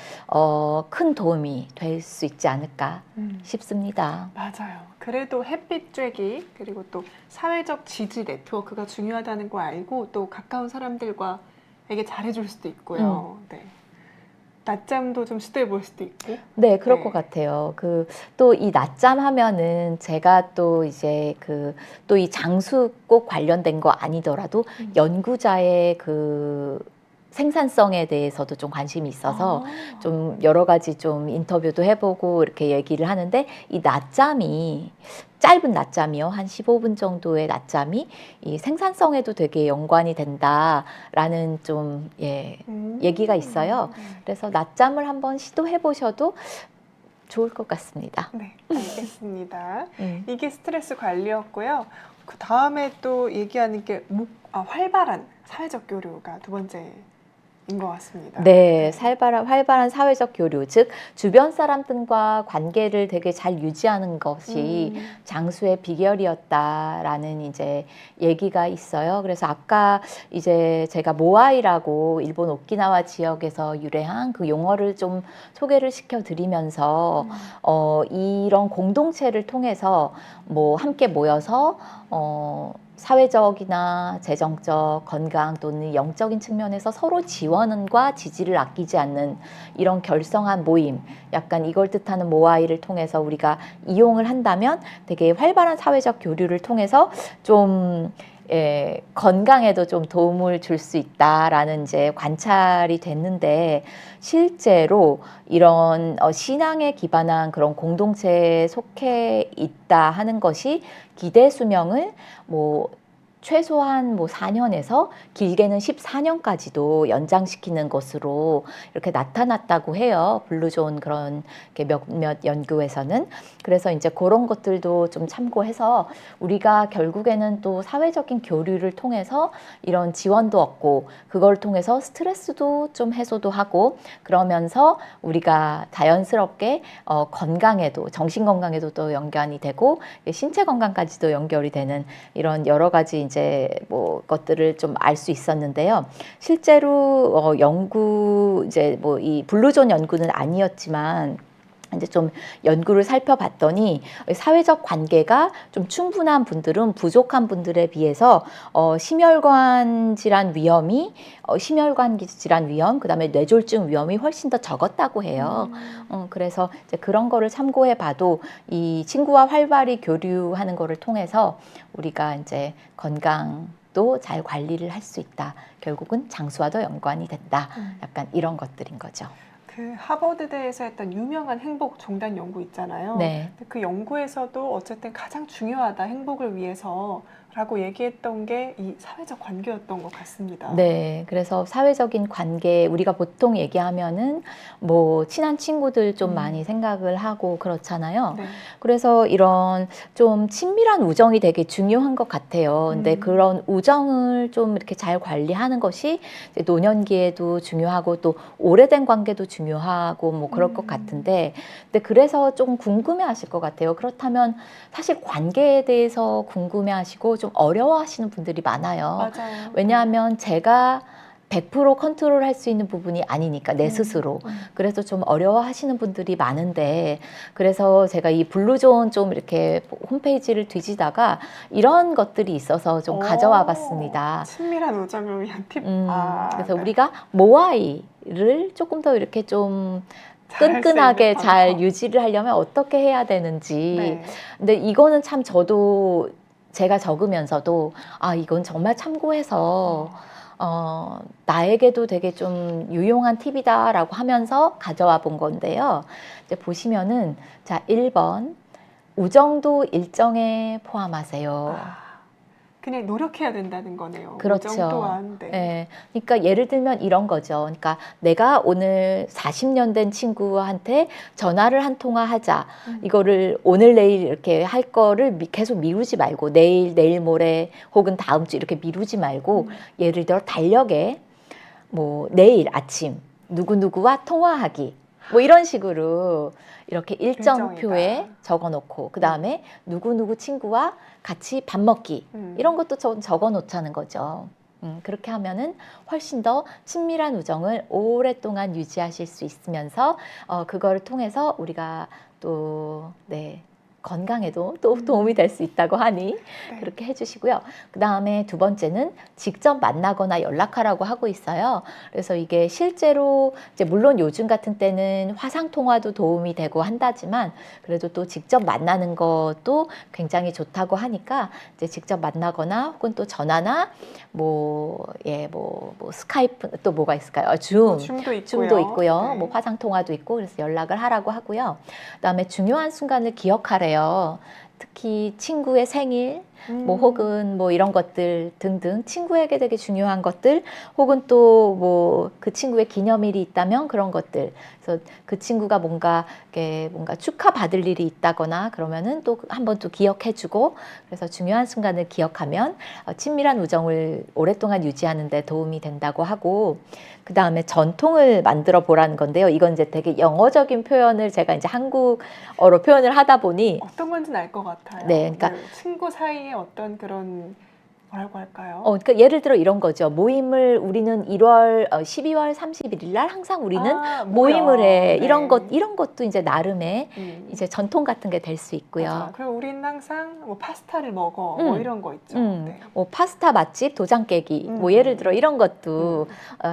큰 도움이 될 수 있지 않을까 싶습니다. 맞아요. 그래도 햇빛 쬐기, 그리고 또 사회적 지지 네트워크가 중요하다는 거 알고 또 가까운 사람들과에게 잘해줄 수도 있고요. 네. 낮잠도 좀 시도해 볼 수도 있고. 네, 그럴 것 같아요. 또 이 낮잠 하면은 제가 또 이제 또 이 장수 꼭 관련된 거 아니더라도 연구자의 생산성에 대해서도 좀 관심이 있어서 좀 여러 가지 좀 인터뷰도 해보고 이렇게 얘기를 하는데, 이 낮잠이 짧은 낮잠이요. 한 15분 정도의 낮잠이 이 생산성에도 되게 연관이 된다라는 좀 얘기가 있어요. 그래서 낮잠을 한번 시도해 보셔도 좋을 것 같습니다. 네, 알겠습니다. 이게 스트레스 관리였고요. 그 다음에 또 얘기하는 게 활발한 사회적 교류가 두 번째인 것 같습니다. 네, 활발한 사회적 교류, 즉 주변 사람들과 관계를 되게 잘 유지하는 것이 장수의 비결이었다라는 이제 얘기가 있어요. 그래서 아까 이제 제가 모아이라고 일본 오키나와 지역에서 유래한 그 용어를 좀 소개를 시켜드리면서 이런 공동체를 통해서 함께 모여서 사회적이나 재정적, 건강 또는 영적인 측면에서 서로 지원과 지지를 아끼지 않는 이런 결성한 모임, 약간 이걸 뜻하는 모아이를 통해서 우리가 이용을 한다면 되게 활발한 사회적 교류를 통해서 좀 건강에도 좀 도움을 줄 수 있다라는 이제 관찰이 됐는데, 실제로 이런 신앙에 기반한 그런 공동체에 속해 있다 하는 것이 기대 수명을 최소한 뭐 4년에서 길게는 14년까지도 연장시키는 것으로 이렇게 나타났다고 해요. 블루존 그런 몇몇 연구에서는. 그래서 이제 그런 것들도 좀 참고해서 우리가 결국에는 또 사회적인 교류를 통해서 이런 지원도 얻고 그걸 통해서 스트레스도 좀 해소도 하고 그러면서 우리가 자연스럽게 건강에도 정신 건강에도 또 연관이 되고 신체 건강까지도 연결이 되는 이런 여러 가지 이제 뭐 것들을 좀 알 수 있었는데요. 실제로 연구 이제 뭐 이 블루존 연구는 아니었지만 이제 좀 연구를 살펴봤더니 사회적 관계가 좀 충분한 분들은 부족한 분들에 비해서 심혈관 질환 위험이 심혈관 질환 위험, 그다음에 뇌졸중 위험이 훨씬 더 적었다고 해요. 그래서 이제 그런 거를 참고해 봐도 이 친구와 활발히 교류하는 거를 통해서 우리가 이제 건강도 잘 관리를 할 수 있다. 결국은 장수와도 연관이 된다. 약간 이런 것들인 거죠. 그 하버드대에서 했던 유명한 행복 종단 연구 있잖아요. 네. 그 연구에서도 어쨌든 가장 중요하다, 행복을 위해서 라고 얘기했던 게 이 사회적 관계였던 것 같습니다. 네, 그래서 사회적인 관계, 우리가 보통 얘기하면은 뭐 친한 친구들 좀 많이 생각을 하고 그렇잖아요. 네. 그래서 이런 좀 친밀한 우정이 되게 중요한 것 같아요. 근데 그런 우정을 좀 이렇게 잘 관리하는 것이 이제 노년기에도 중요하고 또 오래된 관계도 중요하고 뭐 그럴 것 같은데, 근데 그래서 조금 궁금해 하실 것 같아요. 그렇다면 사실 관계에 대해서 궁금해 하시고 좀 어려워하시는 분들이 많아요. 맞아요. 왜냐하면 제가 100% 컨트롤할 수 있는 부분이 아니니까 내 스스로. 그래서 좀 어려워하시는 분들이 많은데, 그래서 제가 이 블루존 좀 이렇게 홈페이지를 뒤지다가 이런 것들이 있어서 좀 가져와 봤습니다. 친밀한 우정을 위한 팁. 그래서 네. 우리가 모아이를 조금 더 이렇게 좀 잘할수 끈끈하게 있는 잘 방법. 유지를 하려면 어떻게 해야 되는지. 네. 근데 이거는 참 저도 제가 적으면서도 이건 정말 참고해서 나에게도 되게 좀 유용한 팁이다라고 하면서 가져와 본 건데요. 이제 보시면은 자, 1번 우정도 일정에 포함하세요. 그냥 노력해야 된다는 거네요. 그렇죠. 우정 또한. 네. 네. 그러니까 예를 들면 이런 거죠. 그러니까 내가 오늘 40년 된 친구한테 전화를 한 통화 하자. 이거를 오늘 내일 이렇게 할 거를 계속 미루지 말고 내일 모레 혹은 다음 주 이렇게 미루지 말고 예를 들어 달력에 뭐 내일 아침 누구누구와 통화하기 뭐 이런 식으로 이렇게 일정표에 적어놓고 그 다음에 누구누구 친구와 같이 밥 먹기 이런 것도 적어놓자는 거죠. 그렇게 하면은 훨씬 더 친밀한 우정을 오랫동안 유지하실 수 있으면서 그거를 통해서 우리가 또 건강에도 또 도움이 될 수 있다고 하니 그렇게 해주시고요. 그 다음에 두 번째는 직접 만나거나 연락하라고 하고 있어요. 그래서 이게 실제로 이제 물론 요즘 같은 때는 화상 통화도 도움이 되고 한다지만 그래도 또 직접 만나는 것도 굉장히 좋다고 하니까 이제 직접 만나거나 혹은 또 전화나 뭐 스카이프 또 뭐가 있을까요? 줌도 있고요. 네. 뭐 화상 통화도 있고 그래서 연락을 하라고 하고요. 그다음에 중요한 순간을 기억하래요. 특히 친구의 생일, 뭐 혹은 뭐 이런 것들 등등 친구에게 되게 중요한 것들, 혹은 또 뭐 그 친구의 기념일이 있다면 그런 것들. 그래서 그 친구가 뭔가 축하 받을 일이 있다거나 그러면은 또 한 번 또 기억해주고, 그래서 중요한 순간을 기억하면 친밀한 우정을 오랫동안 유지하는 데 도움이 된다고 하고, 그 다음에 전통을 만들어 보라는 건데요. 이건 이제 되게 영어적인 표현을 제가 이제 한국어로 표현을 하다 보니 어떤 건지는 알 것 같아요. 네, 그러니까 친구 사이에 어떤 그런 뭐라고 할까요? 그러니까 예를 들어 이런 거죠. 모임을 우리는 12월 31일 날 항상 우리는 모임을 해. 이런 것도 이제 나름의 이제 전통 같은 게 될 수 있고요. 맞아. 그리고 우리는 항상 뭐 파스타를 먹어. 뭐 이런 거 있죠. 네. 뭐 파스타 맛집 도장 깨기. 뭐 예를 들어 이런 것도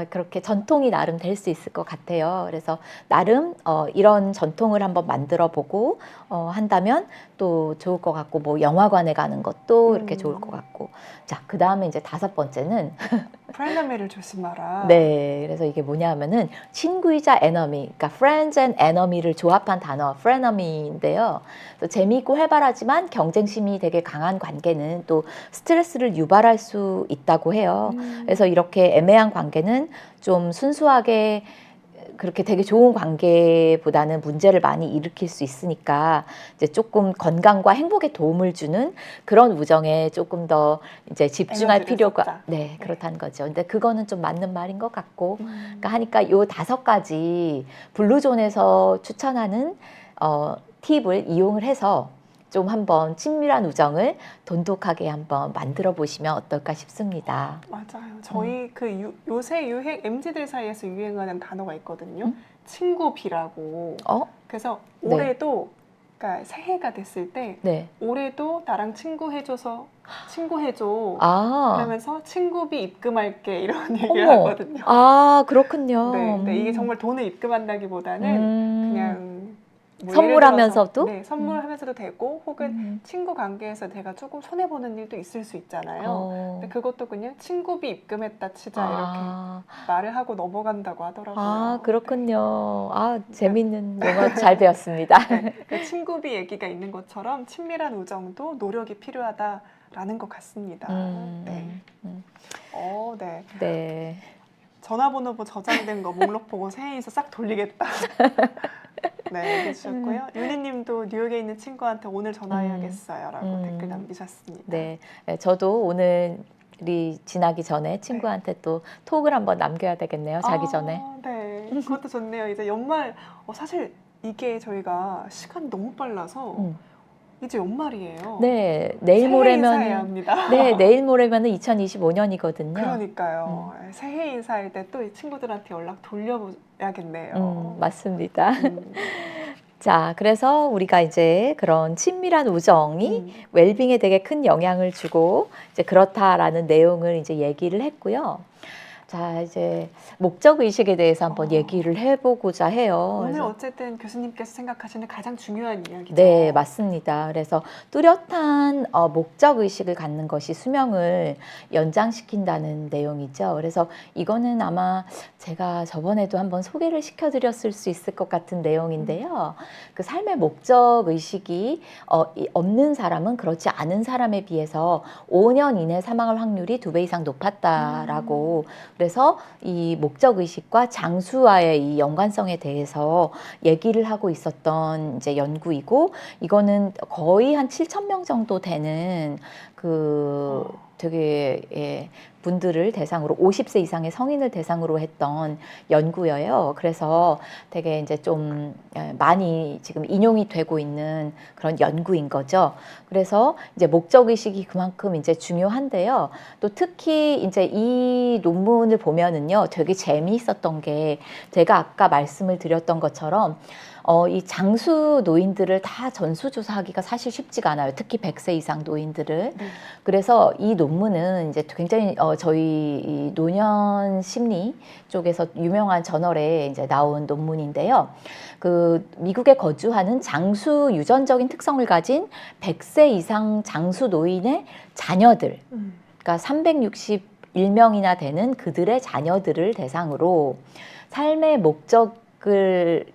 그렇게 전통이 나름 될 수 있을 것 같아요. 그래서 나름 이런 전통을 한번 만들어 보고 한다면 또 좋을 것 같고, 뭐 영화관에 가는 것도 이렇게 좋을 것 같고. 자, 그 다음에 이제 5번째는 프레너미를 조심하라. 네, 그래서 이게 뭐냐 하면은 친구이자 enemy, 그러니까 friends and enemy를 조합한 단어 frenemy인데요. 또 재미있고 활발하지만 경쟁심이 되게 강한 관계는 또 스트레스를 유발할 수 있다고 해요. 그래서 이렇게 애매한 관계는 좀 순수하게 그렇게 되게 좋은 관계보다는 문제를 많이 일으킬 수 있으니까 이제 조금 건강과 행복에 도움을 주는 그런 우정에 조금 더 이제 집중할 에너지를 필요가 쏟자. 네, 그렇다는 거죠. 근데 그거는 좀 맞는 말인 것 같고 그러니까 하니까 요 5가지 블루존에서 추천하는 팁을 이용을 해서 좀 한번 친밀한 우정을 돈독하게 한번 만들어 보시면 어떨까 싶습니다. 맞아요. 저희 요새 MZ들 사이에서 유행하는 단어가 있거든요. 친구비라고. 그래서 네. 올해도 그러니까 새해가 됐을 때 네. 올해도 나랑 친구해줘서 친구해줘. 아, 그러면서 친구비 입금할게 이런 얘기를 어머. 하거든요. 아, 그렇군요. 네, 근데 이게 정말 돈을 입금한다기보다는 그냥 뭐 선물하면서도? 예를 들어서, 네, 선물하면서도 되고 혹은 친구 관계에서 내가 조금 손해 보는 일도 있을 수 있잖아요. 근데 그것도 그냥 친구비 입금했다 치자 이렇게 말을 하고 넘어간다고 하더라고요. 아, 그렇군요. 아, 재밌는 용어 잘 배웠습니다. 네, 그 친구비 얘기가 있는 것처럼 친밀한 우정도 노력이 필요하다라는 것 같습니다. 네. 네. 네. 전화번호 저장된 거 목록 보고 새해 인사 싹 돌리겠다. 네, 해주셨고요. 윤희님도 뉴욕에 있는 친구한테 오늘 전화해야겠어요 라고 댓글 남기셨습니다. 네, 저도 오늘이 지나기 전에 친구한테 또 톡을 한번 남겨야 되겠네요. 자기 전에. 네, 그것도 좋네요. 이제 연말 사실 이게 저희가 시간이 너무 빨라서 이제 연말이에요. 네, 내일 새해 모레면 인사해야 합니다. 네, 내일 모레면은 2025년이거든요. 그러니까요. 새해 인사할 때 또 이 친구들한테 연락 돌려야겠네요. 맞습니다. 자, 그래서 우리가 이제 그런 친밀한 우정이 웰빙에 되게 큰 영향을 주고 이제 그렇다라는 내용을 이제 얘기를 했고요. 자, 이제 목적 의식에 대해서 한번 얘기를 해보고자 해요. 오늘 그래서 어쨌든 교수님께서 생각하시는 가장 중요한 이야기죠. 네, 맞습니다. 그래서 뚜렷한 목적 의식을 갖는 것이 수명을 연장시킨다는 내용이죠. 그래서 이거는 아마 제가 저번에도 한번 소개를 시켜드렸을 수 있을 것 같은 내용인데요. 그 삶의 목적 의식이 없는 사람은 그렇지 않은 사람에 비해서 5년 이내 사망할 확률이 2배 이상 높았다라고. 그래서 이 목적 의식과 장수와의 이 연관성에 대해서 얘기를 하고 있었던 이제 연구이고, 이거는 거의 한 7,000명 정도 되는 되게 분들을 대상으로 50세 이상의 성인을 대상으로 했던 연구예요. 그래서 되게 이제 좀 많이 지금 인용이 되고 있는 그런 연구인 거죠. 그래서 이제 목적 의식이 그만큼 이제 중요한데요. 또 특히 이제 이 논문을 보면은요, 되게 재미있었던 게 제가 아까 말씀을 드렸던 것처럼 이 장수 노인들을 다 전수조사하기가 사실 쉽지가 않아요. 특히 100세 이상 노인들을. 그래서 이 논문은 이제 굉장히 저희 이 노년 심리 쪽에서 유명한 저널에 이제 나온 논문인데요. 그 미국에 거주하는 장수 유전적인 특성을 가진 100세 이상 장수 노인의 자녀들, 그러니까 361명이나 되는 그들의 자녀들을 대상으로 삶의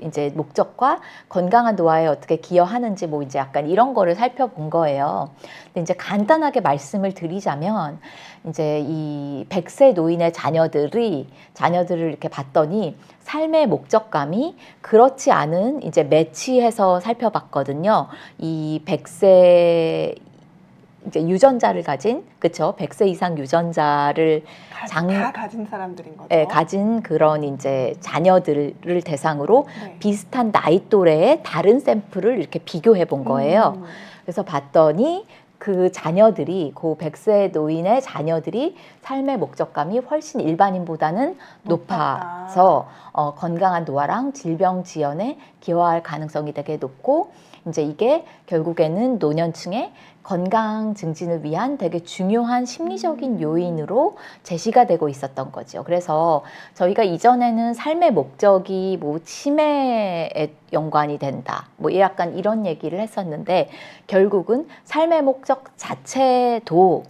이제 목적과 건강한 노화에 어떻게 기여하는지 뭐 이제 약간 이런 거를 살펴본 거예요. 근데 이제 간단하게 말씀을 드리자면 이제 이 100세 노인의 자녀들을 이렇게 봤더니 삶의 목적감이 그렇지 않은 이제 매치해서 살펴봤거든요. 이 100세 이제 유전자를 가진, 그쵸? 100세 이상 유전자를 다 가진 사람들인 거죠. 네, 가진 그런 이제 자녀들을 대상으로 비슷한 나이 또래의 다른 샘플을 이렇게 비교해 본 거예요. 그래서 봤더니 그 100세 노인의 자녀들이 삶의 목적감이 훨씬 일반인보다는 높아서 건강한 노화랑 질병 지연에 기여할 가능성이 되게 높고, 이제 이게 결국에는 노년층의 건강 증진을 위한 되게 중요한 심리적인 요인으로 제시가 되고 있었던 거죠. 그래서 저희가 이전에는 삶의 목적이 뭐 치매에 연관이 된다, 뭐 약간 이런 얘기를 했었는데, 결국은 삶의 목적 자체도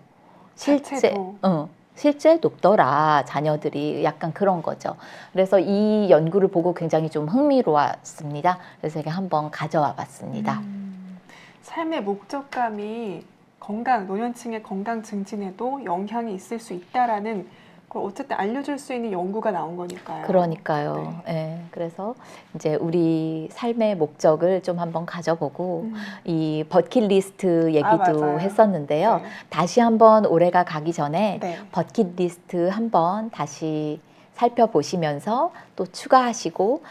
실제 자체도. 실제 높더라 자녀들이 약간 그런 거죠. 그래서 이 연구를 보고 굉장히 좀 흥미로웠습니다. 그래서 제가 한번 가져와 봤습니다. 삶의 목적감이 건강, 노년층의 건강 증진에도 영향이 있을 수 있다라는 걸 어쨌든 알려줄 수 있는 연구가 나온 거니까요. 그러니까요. 예, 그래서 이제 우리 삶의 목적을 좀 한번 가져보고 이 버킷리스트 얘기도 맞아요. 했었는데요. 네. 다시 한번 올해가 가기 전에 네. 버킷리스트 한번 다시 살펴보시면서 또 추가하시고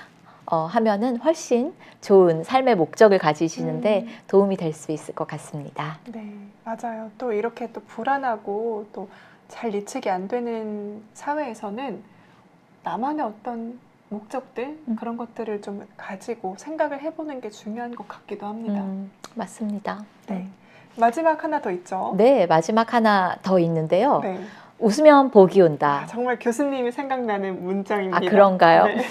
하면은 훨씬 좋은 삶의 목적을 가지시는데 도움이 될 수 있을 것 같습니다. 네, 맞아요. 또 이렇게 또 불안하고 또 잘 예측이 안 되는 사회에서는 나만의 어떤 목적들 그런 것들을 좀 가지고 생각을 해보는 게 중요한 것 같기도 합니다. 맞습니다. 네. 마지막 하나 더 있죠. 네, 마지막 하나 더 있는데요. 네. 웃으면 복이 온다. 정말 교수님이 생각나는 문장입니다. 아, 그런가요? 네.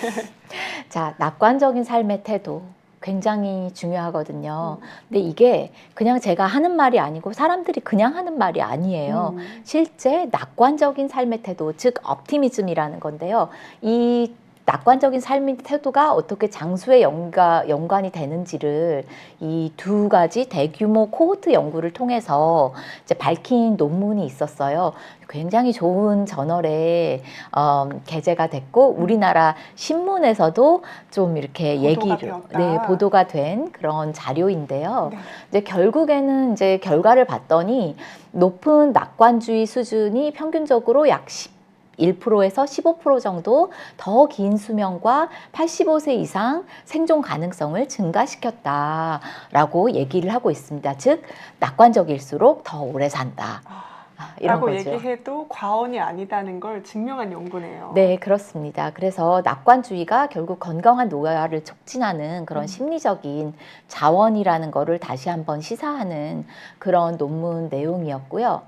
자, 낙관적인 삶의 태도 굉장히 중요하거든요. 근데 이게 그냥 제가 하는 말이 아니고 사람들이 그냥 하는 말이 아니에요. 실제 낙관적인 삶의 태도, 즉 optimism이라는 건데요. 이 낙관적인 삶의 태도가 어떻게 장수에 연관이 되는지를 이 두 가지 대규모 코호트 연구를 통해서 이제 밝힌 논문이 있었어요. 굉장히 좋은 저널에 게재가 됐고 우리나라 신문에서도 좀 이렇게 보도가 된 그런 자료인데요. 네. 이제 결국에는 이제 결과를 봤더니 높은 낙관주의 수준이 평균적으로 약 1%에서 15% 정도 더 긴 수명과 85세 이상 생존 가능성을 증가시켰다라고 얘기를 하고 있습니다. 즉, 낙관적일수록 더 오래 산다. 이런 라고 거죠. 얘기해도 과언이 아니다는 걸 증명한 연구네요. 네, 그렇습니다. 그래서 낙관주의가 결국 건강한 노화를 促진하는 그런 심리적인 자원이라는 거를 다시 한번 시사하는 그런 논문 내용이었고요.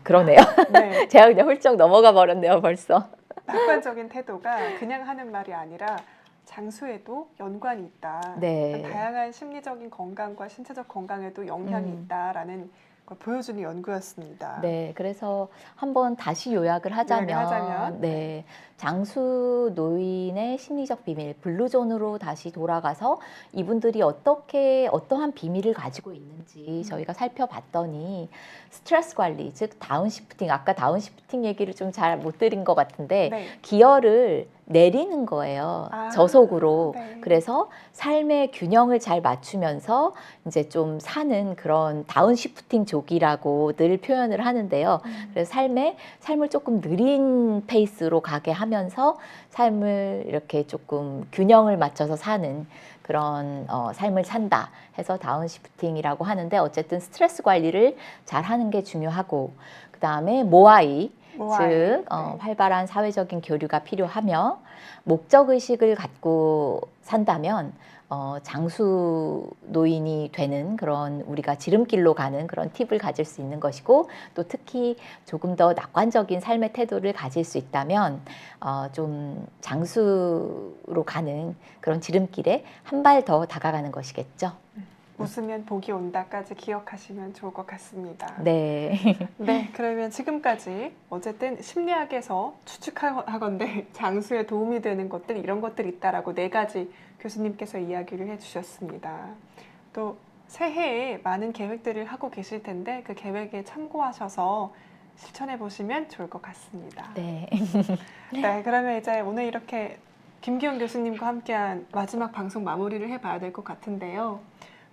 그러네요. 네. 제가 그냥 훌쩍 넘어가 버렸네요, 벌써. 낙관적인 태도가 그냥 하는 말이 아니라 장수에도 연관이 있다. 네. 다양한 심리적인 건강과 신체적 건강에도 영향이 있다라는 걸 보여주는 연구였습니다. 네, 그래서 한번 다시 요약을 하자면, 네, 장수 노인의 심리적 비밀, 블루존으로 다시 돌아가서 이분들이 어떠한 비밀을 가지고 있는지 저희가 살펴봤더니 스트레스 관리, 즉 다운시프팅, 아까 다운시프팅 얘기를 좀 잘 못 드린 것 같은데 네. 기여를 내리는 거예요. 저속으로. 네. 그래서 삶의 균형을 잘 맞추면서 이제 좀 사는 그런 다운시프팅족이라고 늘 표현을 하는데요. 그래서 삶을 조금 느린 페이스로 가게 하면서 삶을 이렇게 조금 균형을 맞춰서 사는 그런 삶을 산다 해서 다운시프팅이라고 하는데 어쨌든 스트레스 관리를 잘 하는 게 중요하고 그 다음에 모아이 즉 활발한 사회적인 교류가 필요하며 목적의식을 갖고 산다면 장수 노인이 되는 그런 우리가 지름길로 가는 그런 팁을 가질 수 있는 것이고 또 특히 조금 더 낙관적인 삶의 태도를 가질 수 있다면 좀 장수로 가는 그런 지름길에 한 발 더 다가가는 것이겠죠. 웃으면 복이 온다까지 기억하시면 좋을 것 같습니다. 네. 네, 그러면 지금까지 어쨌든 심리학에서 추측하건대 장수에 도움이 되는 것들 이런 것들이 있다라고 4가지 교수님께서 이야기를 해주셨습니다. 또 새해에 많은 계획들을 하고 계실 텐데 그 계획에 참고하셔서 실천해 보시면 좋을 것 같습니다. 네. 네, 그러면 이제 오늘 이렇게 김기현 교수님과 함께한 마지막 방송 마무리를 해봐야 될 것 같은데요.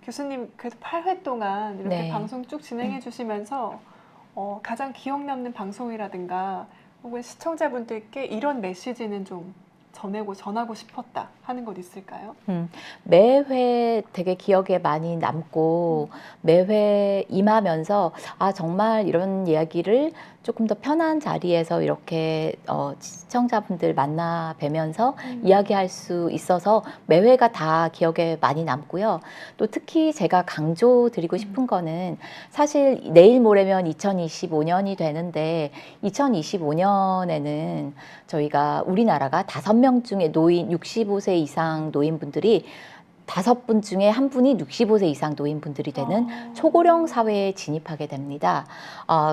교수님 그래도 8회 동안 이렇게 방송 쭉 진행해 주시면서 가장 기억 남는 방송이라든가 혹은 시청자분들께 이런 메시지는 좀 전하고 싶었다 하는 것 있을까요? 매회 되게 기억에 많이 남고 매회 임하면서 정말 이런 이야기를 조금 더 편한 자리에서 이렇게 시청자분들 만나 뵈면서 이야기할 수 있어서 매회가 다 기억에 많이 남고요. 또 특히 제가 강조드리고 싶은 거는 사실 내일 모레면 2025년이 되는데 2025년에는 저희가 우리나라가 5명 중에 65세 이상 노인분들이 5분 중에 한 분이 65세 이상 노인분들이 되는 초고령 사회에 진입하게 됩니다.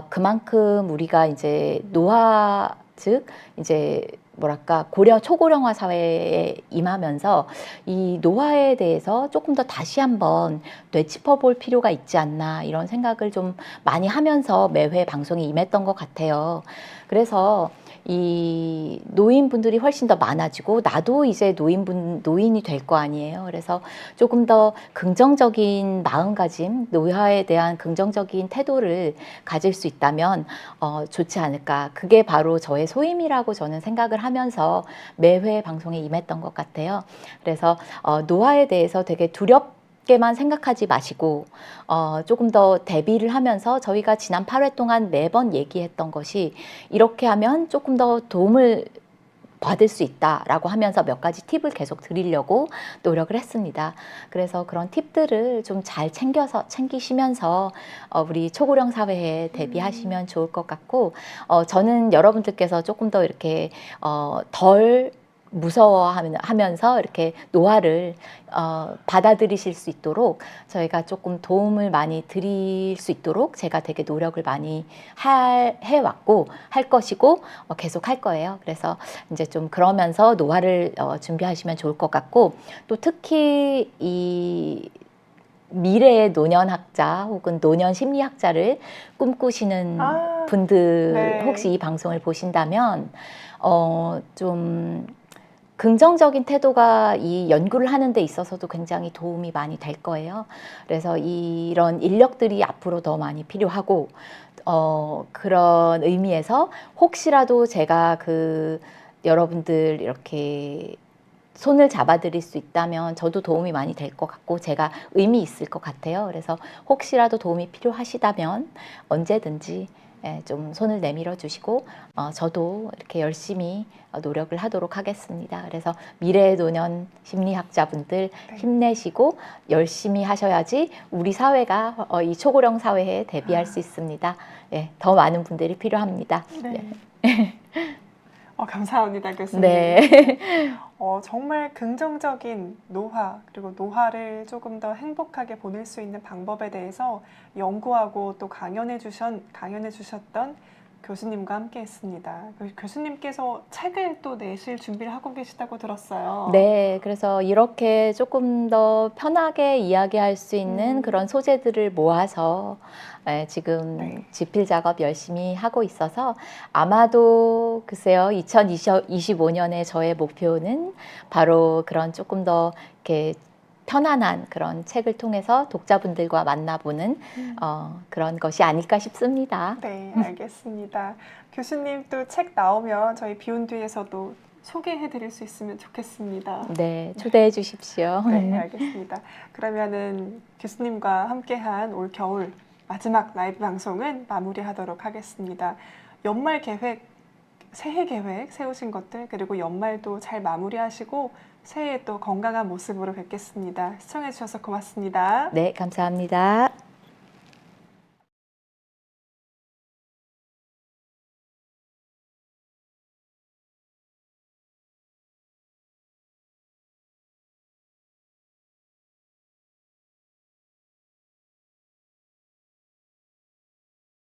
그만큼 우리가 이제 노화, 즉 이제 뭐랄까 고려 초고령화 사회에 임하면서 이 노화에 대해서 조금 더 다시 한번 되짚어볼 필요가 있지 않나 이런 생각을 좀 많이 하면서 매회 방송에 임했던 것 같아요. 그래서 이 노인분들이 훨씬 더 많아지고 나도 이제 노인이 될 거 아니에요. 그래서 조금 더 긍정적인 마음가짐, 노화에 대한 긍정적인 태도를 가질 수 있다면 좋지 않을까. 그게 바로 저의 소임이라고 저는 생각을 하면서 매회 방송에 임했던 것 같아요. 그래서 노화에 대해서 되게 두렵게만 생각하지 마시고 조금 더 대비를 하면서 저희가 지난 8회 동안 매번 얘기했던 것이 이렇게 하면 조금 더 도움을 받을 수 있다라고 하면서 몇 가지 팁을 계속 드리려고 노력을 했습니다. 그래서 그런 팁들을 좀 잘 챙기시면서 우리 초고령 사회에 대비하시면 좋을 것 같고 저는 여러분들께서 조금 더 이렇게 덜 무서워하면서 이렇게 노화를 받아들이실 수 있도록 저희가 조금 도움을 많이 드릴 수 있도록 제가 되게 노력을 많이 해왔고 할 것이고 계속 할 거예요. 그래서 이제 좀 그러면서 노화를 준비하시면 좋을 것 같고 또 특히 이 미래의 노년학자 혹은 노년 심리학자를 꿈꾸시는 분들 네. 혹시 이 방송을 보신다면 좀 긍정적인 태도가 이 연구를 하는 데 있어서도 굉장히 도움이 많이 될 거예요. 그래서 이런 인력들이 앞으로 더 많이 필요하고 그런 의미에서 혹시라도 제가 여러분들 이렇게 손을 잡아드릴 수 있다면 저도 도움이 많이 될 것 같고 제가 의미 있을 것 같아요. 그래서 혹시라도 도움이 필요하시다면 언제든지 좀 손을 내밀어 주시고 저도 이렇게 열심히 노력을 하도록 하겠습니다. 그래서 미래의 노년 심리학자분들 힘내시고 열심히 하셔야지 우리 사회가 이 초고령 사회에 대비할 수 있습니다. 더 많은 분들이 필요합니다. 네. 감사합니다, 교수님. 네. 정말 긍정적인 노화, 그리고 노화를 조금 더 행복하게 보낼 수 있는 방법에 대해서 연구하고 또 강연해 주셨던 교수님과 함께 했습니다. 교수님께서 책을 또 내실 준비를 하고 계시다고 들었어요. 네, 그래서 이렇게 조금 더 편하게 이야기할 수 있는 그런 소재들을 모아서 지금 집필 작업 열심히 하고 있어서 아마도 글쎄요, 2025년에 저의 목표는 바로 그런 조금 더 이렇게 편안한 그런 책을 통해서 독자분들과 만나보는 그런 것이 아닐까 싶습니다. 네, 알겠습니다. 교수님 또 책 나오면 저희 비욘드에서도 소개해 드릴 수 있으면 좋겠습니다. 네, 초대해 주십시오. 네, 알겠습니다. 그러면은 교수님과 함께한 올 겨울 마지막 라이브 방송은 마무리하도록 하겠습니다. 연말 계획, 새해 계획 세우신 것들, 그리고 연말도 잘 마무리하시고 새해 또 건강한 모습으로 뵙겠습니다. 시청해 주셔서 고맙습니다. 네, 감사합니다.